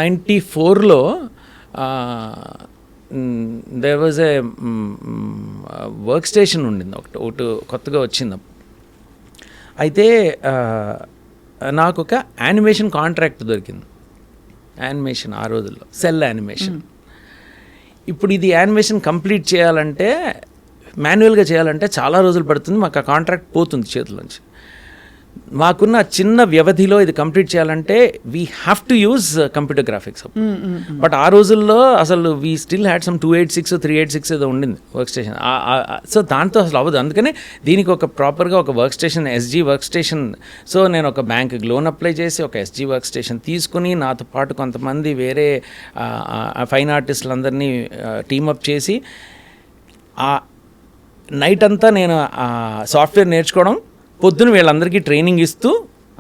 94లో there was a work station ఉండింది, ఒకటి కొత్తగా వచ్చింది. అయితే నాకు ఒక యానిమేషన్ కాంట్రాక్ట్ దొరికింది. యానిమేషన్ ఆ రోజుల్లో సెల్ యానిమేషన్. ఇప్పుడు ఇది యానిమేషన్ కంప్లీట్ చేయాలంటే, మాన్యువల్గా చేయాలంటే చాలా రోజులు పడుతుంది. మాకు ఆ కాంట్రాక్ట్ పోతుంది చేతుల్లోంచి. మాకున్న చిన్న వ్యవధిలో ఇది కంప్లీట్ చేయాలంటే we have to use computer graphics. But ఆ రోజుల్లో అసలు వీ స్టిల్ హ్యాడ్ సమ్ 286 386 ఏదో ఉండింది వర్క్ స్టేషన్. సో దాంతో అసలు అవ్వదు. అందుకనే దీనికి ఒక ప్రాపర్గా ఒక work station, SG work station. So నేను ఒక బ్యాంక్కి లోన్ అప్లై చేసి ఒక ఎస్జీ వర్క్ స్టేషన్ తీసుకుని నాతో పాటు కొంతమంది వేరే ఫైన్ ఆర్టిస్టులందరినీ టీమప్ చేసి ఆ నైట్ అంతా నేను సాఫ్ట్వేర్ నేర్చుకోవడం, పొద్దున వీళ్ళందరికీ ట్రైనింగ్ ఇస్తూ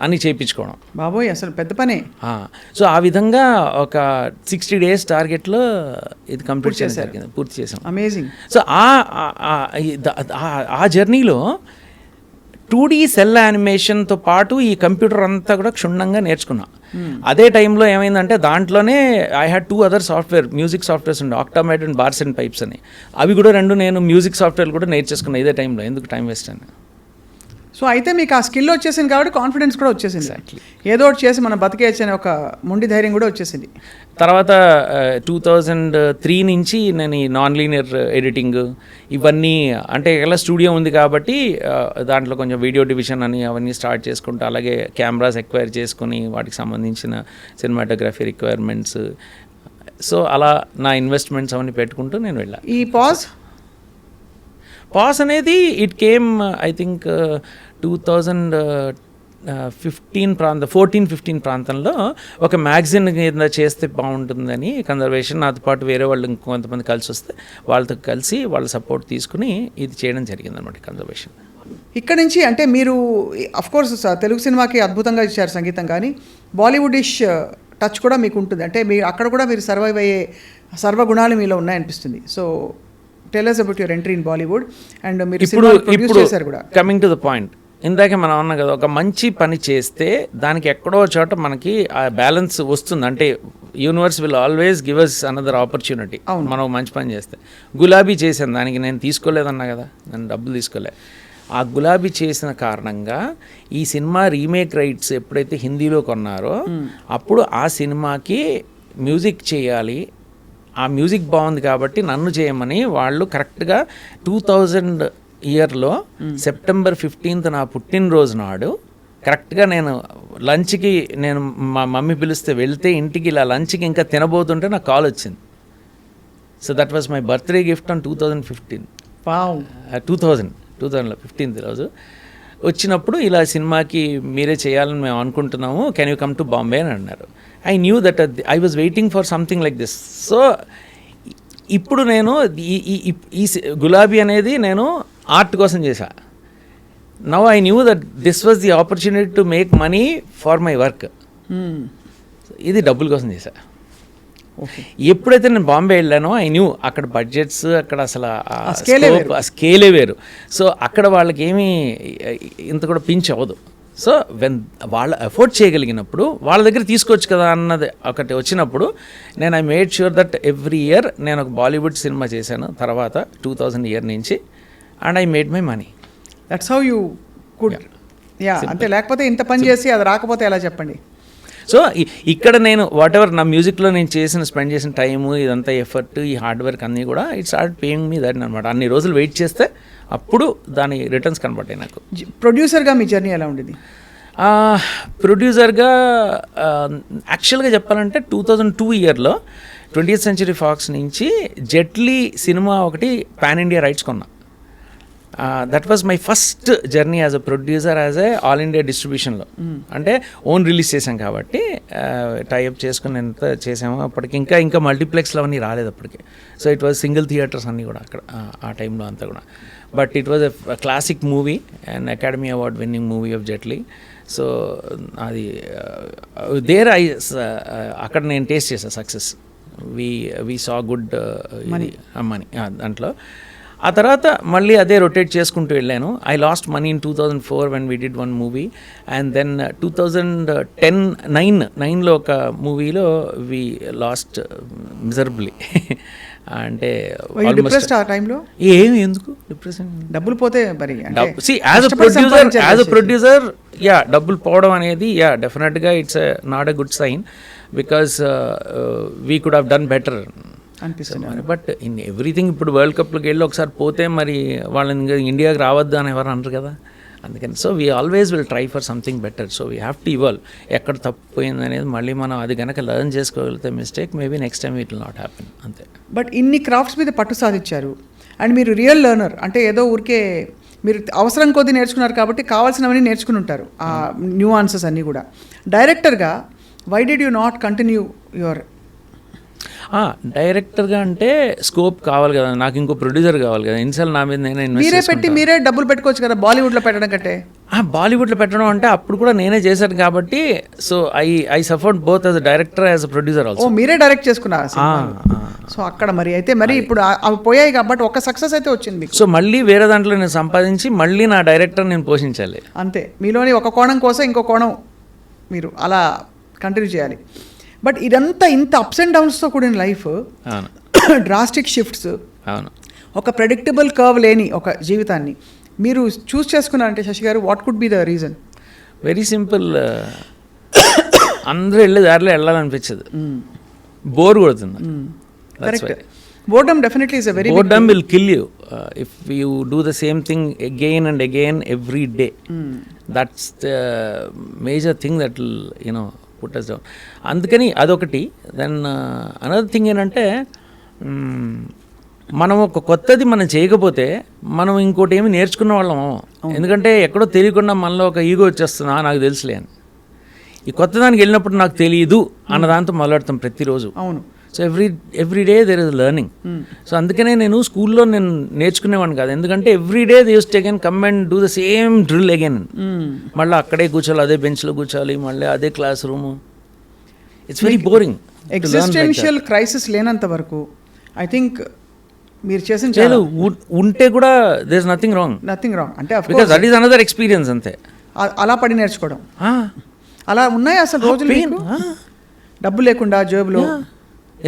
అని చేయించుకోవడం. బాబోయ్, అసలు పెద్ద పనే. సో ఆ విధంగా ఒక 60 days టార్గెట్లో ఇది కంప్లీట్ చేయడం జరిగింది, పూర్తి చేసాం. అమేజింగ్. సో ఆ జర్నీలో 2D సెల్ యానిమేషన్తో పాటు ఈ కంప్యూటర్ అంతా కూడా క్షుణ్ణంగా నేర్చుకున్నా. అదే టైంలో ఏమైందంటే దాంట్లోనే I had 2 other software, music softwares ఉండే, ఆక్టామైడ్ అండ్ బార్స్ అండ్ పైప్స్ అని. అవి కూడా 2 నేను మ్యూజిక్ సాఫ్ట్వేర్ కూడా నేర్చేసుకున్నా ఇదే టైంలో. ఎందుకు టైం వేస్ట్ అని. సో అయితే మీకు ఆ స్కిల్ వచ్చేసింది కాబట్టి కాన్ఫిడెన్స్ కూడా వచ్చేసింది. ఏదో ఒకటి చేసి మనం బతికేయచ్చు అనే ఒక మొండి ధైర్యం కూడా వచ్చేసింది. తర్వాత 2003 నుంచి నేను ఈ నాన్ లీనియర్ ఎడిటింగ్ ఇవన్నీ, అంటే ఎలా స్టూడియో ఉంది కాబట్టి దాంట్లో కొంచెం వీడియో డివిజన్ అని అవన్నీ స్టార్ట్ చేసుకుంటూ, అలాగే కెమెరాస్ ఎక్వైర్ చేసుకుని వాటికి సంబంధించిన సినిమాటోగ్రఫీ రిక్వైర్మెంట్స్. సో అలా నా ఇన్వెస్ట్మెంట్స్ అవన్నీ పెట్టుకుంటూ నేను వెళ్ళాను. ఈ పాస్ అనేది ఇట్ కేమ్ ఐ థింక్ 2014-15 ప్రాంతంలో ఒక మ్యాగజైన్ కింద చేస్తే బాగుంటుందని కన్జర్వేషన్, నాతో పాటు వేరే వాళ్ళు ఇంకొంతమంది కలిసి వస్తే వాళ్ళతో కలిసి వాళ్ళ సపోర్ట్ తీసుకుని ఇది చేయడం జరిగింది అనమాట కన్జర్వేషన్. ఇక్కడ నుంచి అంటే మీరు అఫ్కోర్స్ తెలుగు సినిమాకి అద్భుతంగా ఇచ్చారు సంగీతం, కానీ బాలీవుడిష్ టచ్ కూడా మీకు ఉంటుంది. అంటే మీరు అక్కడ కూడా మీరు సర్వైవ్ అయ్యే సర్వగుణాలు మీలో ఉన్నాయనిపిస్తుంది. So tell us about your entry in Bollywood and మీరు ఇప్పుడు చేశారు కూడా. కమింగ్ టు ద పాయింట్, ఇందాకే మనం అన్నాం కదా, ఒక మంచి పని చేస్తే దానికి ఎక్కడో చోట మనకి ఆ బ్యాలెన్స్ వస్తుంది. అంటే universe will always give us another opportunity. మనం మంచి పని చేస్తే. గులాబీ చేశాను, దానికి నేను తీసుకోలేదన్నా కదా, నేను డబ్బులు తీసుకోలే. ఆ గులాబీ చేసిన కారణంగా ఈ సినిమా రీమేక్ రైట్స్ ఎప్పుడైతే హిందీలో కొన్నారో అప్పుడు ఆ సినిమాకి మ్యూజిక్ చేయాలి, ఆ మ్యూజిక్ బాగుంది కాబట్టి నన్ను చేయమని వాళ్ళు కరెక్ట్గా 2000 ఇయర్లో September 15th నా పుట్టినరోజు నాడు కరెక్ట్గా నేను లంచ్కి నేను మా మమ్మీ పిలిస్తే వెళ్తే ఇంటికి ఇలా లంచ్కి ఇంకా తినబోతుంటే నాకు కాల్ వచ్చింది. So that was my birthday gift on 2015. 2000లో 15th రోజు వచ్చినప్పుడు ఇలా సినిమాకి మీరే చేయాలని మేము అనుకుంటున్నాము, can you come to Bombay అని అన్నారు. I knew that I was waiting for something like this. So ఇప్పుడు నేను గులాబీ అనేది నేను ఆర్ట్ కోసం చేశా. Now I knew that this was the opportunity to make money for my work. ఇది డబ్బుల కోసం చేశా. ఎప్పుడైతే నేను బాంబే వెళ్ళానో ఐ న్యూ అక్కడ బడ్జెట్స్, అక్కడ అసలు ఆ స్కేలే వేరు. సో అక్కడ వాళ్ళకి ఏమీ ఇంత కూడా పించ్ అవ్వదు. సో వెన్ వాళ్ళు అఫోర్డ్ చేయగలిగినప్పుడు వాళ్ళ దగ్గర తీసుకోవచ్చు కదా అన్నది ఒకటి వచ్చినప్పుడు నేను I made sure that every year నేను ఒక బాలీవుడ్ సినిమా చేశాను తర్వాత 2000 ఇయర్ నుంచి, and I made my money. That's how you could. Yeah, అంతే. లేకపోతే ఇంత పని చేసి అది రాకపోతే ఎలా చెప్పండి. సో ఇక్కడ నేను వాట్ ఎవర్ నా మ్యూజిక్లో నేను స్పెండ్ చేసిన టైము, ఇదంతా ఎఫర్ట్, ఈ హార్డ్ వర్క్ అన్నీ కూడా it's start paying me that అనమాట. అన్ని రోజులు వెయిట్ చేస్తే అప్పుడు దాని రిటర్న్స్ కనబడ్డాయి నాకు. ప్రొడ్యూసర్గా మీ జర్నీ ఎలా ఉండేది? ప్రొడ్యూసర్గా యాక్చువల్గా చెప్పాలంటే 2002 ఇయర్లో 20th Century Fox నుంచి జెట్లీ సినిమా ఒకటి పాన్ ఇండియా రైట్స్ కొన్నా. That was my first journey as a producer, as a all India డిస్ట్రిబ్యూషన్లో. అంటే ఓన్ రిలీజ్ చేసాం కాబట్టి టైఅప్ చేసుకుని ఎంత చేసామో అప్పటికి ఇంకా మల్టీప్లెక్స్లో అవన్నీ రాలేదు అప్పటికి. So it was single theatres అన్నీ కూడా అక్కడ ఆ టైంలో అంతా కూడా. But it was a classic movie and academy award winning movie of Jet Li. So అది దేర్ అక్కడ నేను టేస్ట్ చేశాను success. We saw good money దాంట్లో. ఆ తర్వాత మళ్ళీ అదే రొటేట్ చేసుకుంటూ వెళ్ళాను. I lost money in 2004 when we did one movie, and then 2009లో ఒక మూవీలో వీ లాస్ట్ మిజరబుల్లీ. అంటే ఏమి ఎందుకు డిప్రెషన్, డబ్బులు పోతే మరి యాజ్ అ ప్రొడ్యూసర్ యా డబ్బులు పోవడం అనేది యా డెఫినెట్గా it's not a good sign, because we could have done better అనిపిస్తుంది. బట్ ఇన్ ఎవ్రీథింగ్ ఇప్పుడు వరల్డ్ కప్లోకి వెళ్ళి ఒకసారి పోతే మరి వాళ్ళని ఇంకా ఇండియాకి రావద్దు అని ఎవరు అంటారు కదా. అందుకని so we always will try for something better. So we have to evolve. ఎక్కడ తప్పిపోయింది అనేది మళ్ళీ మనం అది కనుక లెర్న్ చేసుకోగలిగితే mistake maybe next time it will not happen. అంతే. బట్ ఇన్ని క్రాఫ్ట్స్ మీద పట్టు సాధించారు అండ్ మీరు రియల్ లెర్నర్. అంటే ఏదో ఊరికే మీరు అవసరం కొద్దీ నేర్చుకున్నారు కాబట్టి కావాల్సినవన్నీ నేర్చుకుని ఉంటారు, ఆ న్యూఆన్సెస్ అన్నీ కూడా. డైరెక్టర్గా why did you not continue your? డైరెక్టర్గా అంటే స్కోప్ కావాలి కదా, నాకు ఇంకో ప్రొడ్యూసర్ కావాలి కదా. ఇన్సార్లు నా మీద నేనే మీరే పెట్టి మీరే డబ్బులు పెట్టుకోవచ్చు కదా బాలీవుడ్లో పెట్టడం కంటే. బాలీవుడ్లో పెట్టడం అంటే అప్పుడు కూడా నేనే చేశాను కాబట్టి so I support both as a director as a producer also. మీరే డైరెక్ట్ చేసుకున్నారు. సో అక్కడ మరి అయితే మరి ఇప్పుడు అవి పోయాయి కాబట్టి ఒక సక్సెస్ అయితే వచ్చింది. సో మళ్ళీ వేరే దాంట్లో నేను సంపాదించి మళ్ళీ నా డైరెక్టర్ నేను పోషించాలి. అంతే. మీలోని ఒక కోణం కోసం ఇంకో కోణం మీరు అలా కంటిన్యూ చేయాలి. బట్ ఇదంతా ఇంత అప్స్ అండ్ డౌన్స్తో కూడిన లైఫ్, డ్రాస్టిక్ షిఫ్ట్స్, ఒక ప్రెడిక్టబుల్ కర్వ్ లేని ఒక జీవితాన్ని మీరు చూస్ చేసుకున్నారంటే Sashi garu, what could be the reason? Very simple. అందరూ వెళ్ళే దారిలో వెళ్ళాలనిపించదు, బోర్ కొడుతుంది. Correct. Boredom definitely is a very boredom will kill you if you do the same thing again and again every day. That's the major thing that will you know put us down. అందుకని అదొకటి. Then another thing ఏంటంటే మనం ఒక కొత్తది మనం చేయకపోతే మనం ఇంకోటి ఏమి నేర్చుకున్న వాళ్ళము. ఎందుకంటే ఎక్కడో తెలియకుండా మనలో ఒక ఈగో వచ్చేస్తున్నా నాకు తెలుసులే అని. ఈ కొత్త దానికి వెళ్ళినప్పుడు నాకు తెలియదు అన్న దాంతో మొదలెడతాం ప్రతిరోజు. అవును. So every day there is learning. So అందుకనే నేను స్కూల్లో నేను నేర్చుకునేవాడిని కాదు. ఎందుకంటే every day they use to again come and do the same drill again. మళ్ళీ అక్కడే కూర్చోాలి, అదే బెంచ్లో కూర్చోాలి, మళ్ళీ అదే class room. It's very boring. Existential crisis లేనంత వరకు ఐ థింక్ మీరు చేసిన ఉంటే కూడా దేర్ ఇస్ నథింగ్ రాంగ్. అంటే because that is another experience. అంతే. అలా పడి నేర్చుకోవడం అలా ఉన్నాయి అసలు రోజులు. డబ్బు లేకుండా జేబులో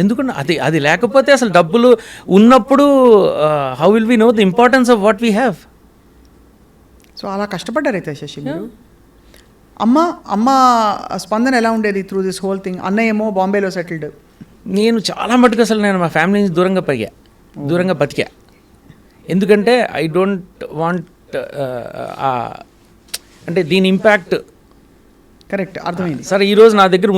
ఎందుకంటే అది లేకపోతే అసలు డబ్బులు ఉన్నప్పుడు how will we know the importance of what we have. So అలా కష్టపడ్డారైతే శశి మీరు. అమ్మ స్పందన ఎలా ఉండేది త్రూ దిస్ హోల్ థింగ్? అన్నయ్యేమో బాంబేలో సెటిల్డ్. నేను చాలా మటుకు అసలు నేను మా ఫ్యామిలీ నుంచి దూరంగా బతికా. ఎందుకంటే ఐ డోంట్ వాంట్ అంటే దీని ఇంపాక్ట్. కరెక్ట్, అర్థమైంది. సరే ఈరోజు నా దగ్గర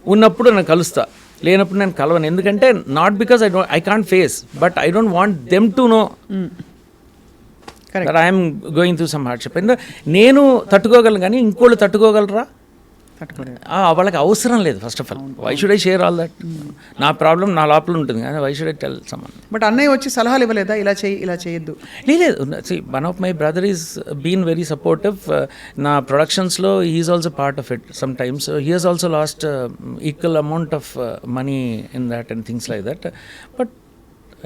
ఉన్నప్పుడు నేను కలుస్తా, లేనప్పుడు నేను కలవను. ఎందుకంటే not because I can't face, but I don't want them to know that I'm going through some hardship. నేను తట్టుకోగలను కానీ ఇంకోళ్ళు తట్టుకోగలరా? తట్టుకోలేదు. వాళ్ళకి అవసరం లేదు first of all. Why should I share all that? నా ప్రాబ్లం నా లోపల ఉంటుంది కానీ why should I tell someone? But అన్నయ్య వచ్చి సలహాలు ఇవ్వలేదా, ఇలా చేయి ఇలా చేయొద్దు? లేదు, one of my brother is been very supportive. నా ప్రొడక్షన్స్లో he's also part of it sometimes. He has also lost equal amount of money in that and things like that. But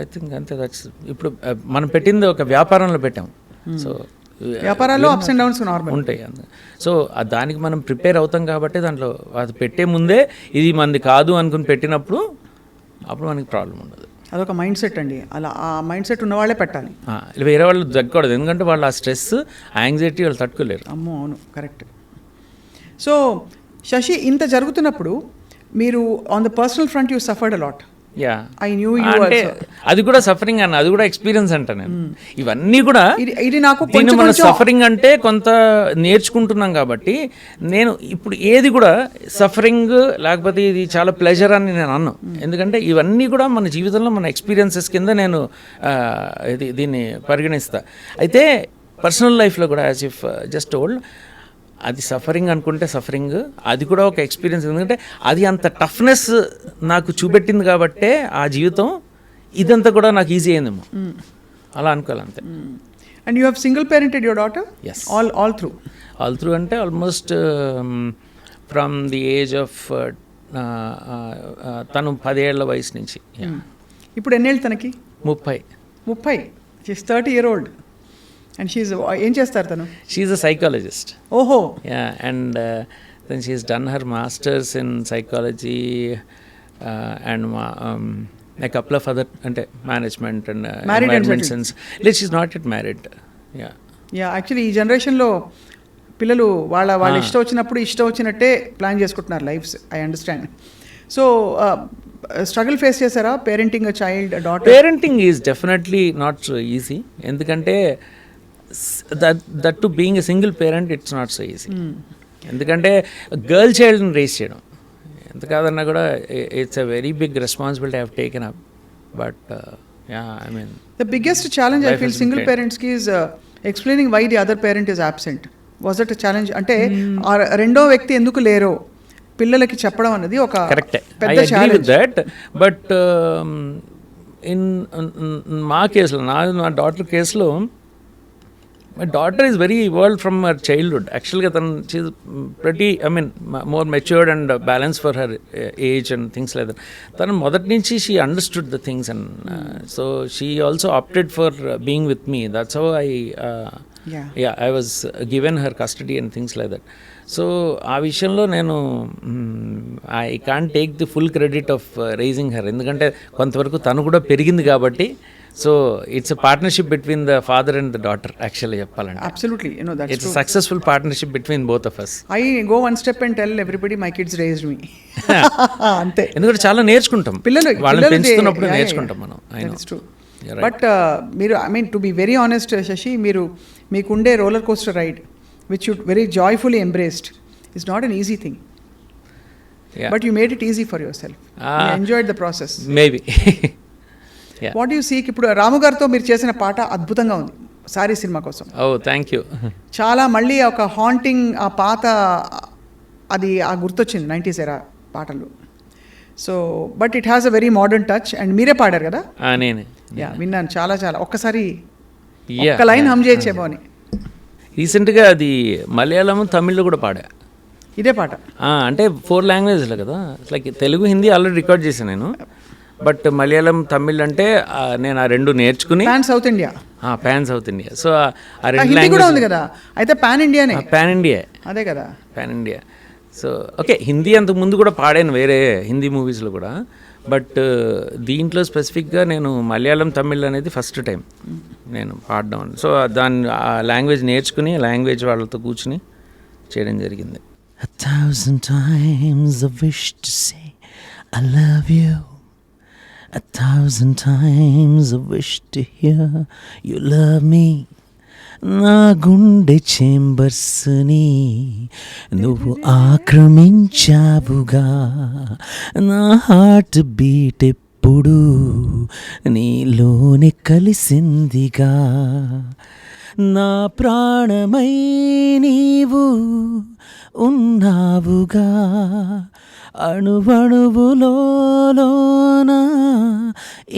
I think అంతే, that's ఇప్పుడు మనం పెట్టింది ఒక వ్యాపారంలో పెట్టాం. సో వ్యాపారాల్లో అప్స్ అండ్ డౌన్స్ నార్మల్ ఉంటాయి. సో దానికి మనం ప్రిపేర్ అవుతాం కాబట్టి దాంట్లో అది పెట్టే ముందే ఇది మనది కాదు అనుకుని పెట్టినప్పుడు అప్పుడు మనకి ప్రాబ్లం ఉండదు. అదొక మైండ్ సెట్ అండి. అలా ఆ మైండ్ సెట్ ఉన్న వాళ్ళే పెట్టాలి. వేరే వాళ్ళు తగ్గకూడదు, ఎందుకంటే వాళ్ళు ఆ స్ట్రెస్ యాంగ్జైటీ వాళ్ళు తట్టుకోలేరు. అమ్మో అవును, కరెక్ట్. సో శశి, ఇంత జరుగుతున్నప్పుడు మీరు on the personal front you suffered a lot. Yeah, I knew you అంటే అది కూడా సఫరింగ్ అన్న, అది కూడా ఎక్స్పీరియన్స్ అంట. నేను ఇవన్నీ కూడా ఇది నాకు దీన్ని మన సఫరింగ్ అంటే కొంత నేర్చుకుంటున్నాం కాబట్టి నేను ఇప్పుడు ఏది కూడా సఫరింగ్ లేకపోతే ఇది చాలా ప్లెజర్ అని నేను అన్నాను. ఎందుకంటే ఇవన్నీ కూడా మన జీవితంలో మన ఎక్స్పీరియన్సెస్ కింద నేను దీన్ని పరిగణిస్తా. అయితే పర్సనల్ లైఫ్లో కూడా యాజ్ ఇఫ్ జస్ట్ ఓల్డ్ అది సఫరింగ్ అనుకుంటే సఫరింగ్, అది కూడా ఒక ఎక్స్పీరియన్స్. ఎందుకంటే అది అంత టఫ్నెస్ నాకు చూపెట్టింది కాబట్టే ఆ జీవితం ఇదంతా కూడా నాకు ఈజీ అయిందేమో అలా అనుకోవాలి అంతే. And you have single parented your daughter? Yes, all through అంటే almost from the age of తను 10 ఏళ్ల వయసు నుంచి. ఇప్పుడు ఎన్నేళ్ళు తనకి? 30. She's 30 year old. And she's ఏం చేస్తారు తను? She's a psychologist. ఓహో. Yeah, and then she's done her masters in psychology and a couple of other అంటే management and environment sense. She's not yet married. Yeah, actually ఈ జనరేషన్లో పిల్లలు వాళ్ళ ఇష్టం వచ్చినప్పుడు ఇష్టం వచ్చినట్టే ప్లాన్ చేసుకుంటున్నారు lifes. I understand. So struggle face చేశారా parenting child daughter? Parenting is definitely not so easy. ఎందుకంటే that to being a single parent it's not so easy. ఎందుకంటే గర్ల్ చైల్డ్ని రేస్ చేయడం ఎంత కాదన్నా కూడా it's a very big responsibility I have taken up. But yeah, I mean the biggest challenge I feel single పేరెంట్స్కి is explaining why the other parent is absent. Was that challenge? అంటే రెండో వ్యక్తి ఎందుకు లేరో పిల్లలకి చెప్పడం అనేది ఒక పెద్ద ఛాలెంజ్. దట్ బట్ ఇన్ మా కేసులో నా డాటర్ కేసులో my daughter is very evolved from her childhood. యాక్చువల్గా తను she pretty more matured and balance for her age and things like that. తను మొదటి నుంచి she understood the things and so she also opted for being with me. That's how I was given her custody and things like that. So ఆ విషయంలో నేను I can't take the full credit of raising her. ఎందుకంటే కొంతవరకు తను కూడా పెరిగింది కాబట్టి. So it's a partnership between the father and the daughter. Actually చెప్పాలంటే absolutely, you know that's its successful partnership between both of us. I go one step and tell everybody my kids raised me. అంతే. ఎందుకంటే చాలా నేర్చుకుంటాం వాళ్ళని పెంచుతున్నప్పుడు నేర్చుకుంటాం మనం. But మీరు I mean to be very honest Shashi, మీకుండే roller coaster ride which you very joyfully embraced is not an easy thing. But you made it easy for yourself. Enjoyed the process maybe. What you seek? ఇప్పుడు రాము గారితో మీరు చేసిన పాట అద్భుతంగా ఉంది sorry cinema కోసం. ఓ thank you. చాలా మళ్ళీ ఒక హాంటింగ్ ఆ పాత అది ఆ గుర్తొచ్చింది 90s era పాటలు. So but it has a very modern touch and మీరే పాడారు కదా? నేనే. యా, విన్నాను. చాలా ఒక్కసారి ఒక్క లైన్ హమ్ చేయొచ్చేమో అని. రీసెంట్గా అది మలయాళం తమిళ్లో కూడా పాడా ఇదే పాట. అంటే 4 languagesలో కదా. Like Telugu Hindi already record చేశాను నేను. బట్ మలయాళం తమిళ్ అంటే నేను ఆ 2 నేర్చుకుని పాన్ సౌత్ ఇండియా. సో ఆ 2 హిందీ కూడా ఉంది కదా. అయితే పాన్ ఇండియానే. Pan India. అదే కదా, pan India. So okay, Hindi అంతకు ముందు కూడా పాడాను వేరే హిందీ మూవీస్లో కూడా. బట్ దీంట్లో స్పెసిఫిక్గా నేను మలయాళం తమిళ్ అనేది ఫస్ట్ టైం నేను పాడడం. సో దాన్ని ఆ లాంగ్వేజ్ నేర్చుకుని లాంగ్వేజ్ వాళ్ళతో కూర్చుని చేయడం జరిగింది. 1,000 times I wish to say I love you. 1,000 times I wish to hear you love me. నా గుండె చేంబర్స్ని నువ్వు ఆక్రమించావుగా. నా హార్ట్ బీట్ ఎప్పుడు నీలోనే కలిసిందిగా. నా ప్రాణమై నీవు ఉన్నావుగా అణువణువులోన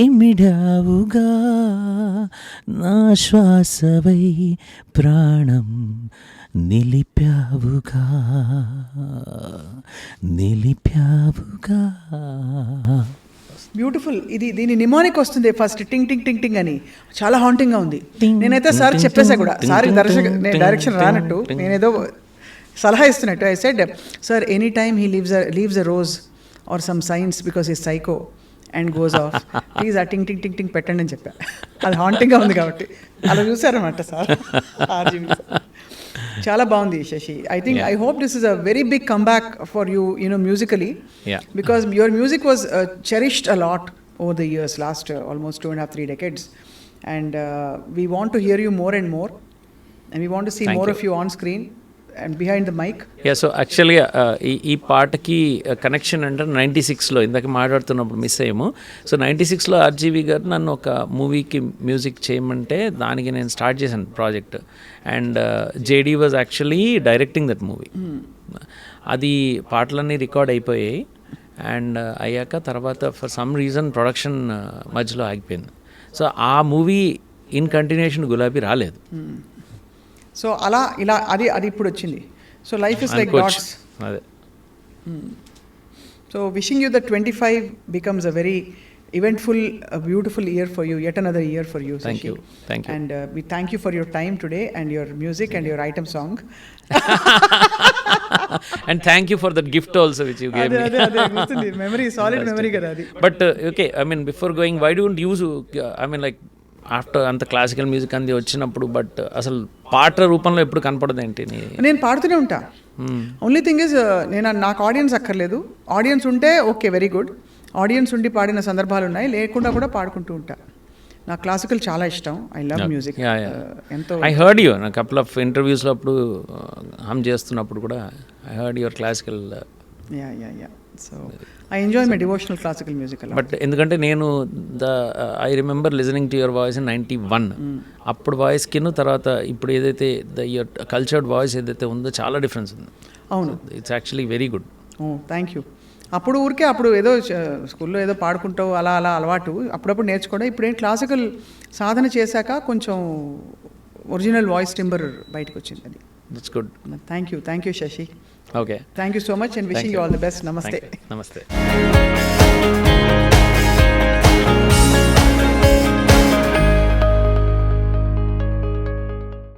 ఇమిడావుగా నా శ్వాసవై ప్రాణం నిలిపావుగా నిలిపావుగా. బ్యూటిఫుల్. దీని నిమోనిక్ వస్తుంది ఫస్ట్ టింగ్ టింగ్ టింగ్ టింగ్ అని, చాలా హాంటింగ్గా ఉంది. నేనైతే సార్ చెప్పేసా కూడా, సార్ డైరెక్షన్ రానట్టు నేనేదో సలహా ఇస్తున్నట్టు. I said sir any time he leaves a rose or some signs because is psycho and goes off, please ఆ టింగ్ టింగ్ టింగ్ టింగ్ పెట్టండి అని చెప్పా. అది హాంటింగ్గా ఉంది కాబట్టి అలా చూసారన్నమాట సార్. చాలా బాగుంది Shashi. I hope this is a very big comeback for you, musically. Yeah. Because your music was cherished a lot over the years, last almost 2.5-3 decades. And we want to hear you more and more. And we want to see Thank more you. of you on screen and behind the mic. So actually ఈ పాటకి connection అంటే 96లో ఇందాక మాట్లాడుతున్నప్పుడు miss అయ్యాము. So 96లో RGV గారు నన్ను ఒక మూవీకి మ్యూజిక్ చేయమంటే దానికి నేను స్టార్ట్ చేశాను project. And JD was actually directing that movie. అది పాటలన్నీ రికార్డ్ అయిపోయాయి. అండ్ అయ్యాక తర్వాత ఫర్ సమ్ రీజన్ ప్రొడక్షన్ మధ్యలో ఆగిపోయింది. సో ఆ మూవీ ఇన్ కంటిన్యూషన్ గులాబీ రాలేదు. సో అలా ఇలా అది ఇప్పుడు వచ్చింది. So life is like dots. అదే. So wishing you that 25 becomes a very eventful, a beautiful year for you, yet another year for you, Thank Shashi. you. Thank you. And we thank you for your time today and your music and your item song. And thank you for that gift also which you gave me. అదే గుర్తుంది. Memory, solid memory కదా అది. But okay, I mean before going, why don't you use, I mean like after అంత classical music అంది వచ్చినప్పుడు, but అసలు పాట రూపంలో ఎప్పుడు కనపడదేంటి? నేను పాడుతూనే ఉంటా. ఓన్లీ థింగ్ ఇస్ నాకు ఆడియన్స్ అక్కర్లేదు. ఆడియన్స్ ఉంటే ఓకే, వెరీ గుడ్. ఆడియన్స్ ఉండి పాడిన సందర్భాలు ఉన్నాయి, లేకుండా కూడా పాడుకుంటూ ఉంటా. నాకు క్లాసికల్ చాలా ఇష్టం. I love music. ఎంతో ఐ హర్డ్ యూ నా కపుల్ ఆఫ్ ఇంటర్వ్యూస్లో అప్పుడు హమ్ చేస్తున్నప్పుడు కూడా I heard your classical. Yeah so I enjoy my devotional classical music అలా. బట్ ఎందుకంటే నేను I remember listening to your voice in 91. అప్పుడు వాయిస్కి తర్వాత ఇప్పుడు ఏదైతే యువర్ కల్చర్డ్ వాయిస్ ఏదైతే ఉందో చాలా డిఫరెన్స్ ఉంది. అవును, it's actually very good. Thank you. అప్పుడు ఏదో స్కూల్లో ఏదో పాడుకుంటావు అలా అలవాటు, అప్పుడప్పుడు నేర్చుకోవడం. ఇప్పుడు ఏం క్లాసికల్ సాధన చేశాక కొంచెం ఒరిజినల్ వాయిస్ టింబర్ బయటకు వచ్చింది. అది that's good. Thank you Sashi. Okay, thank you so much and wishing you all the best. నమస్తే. నమస్తే.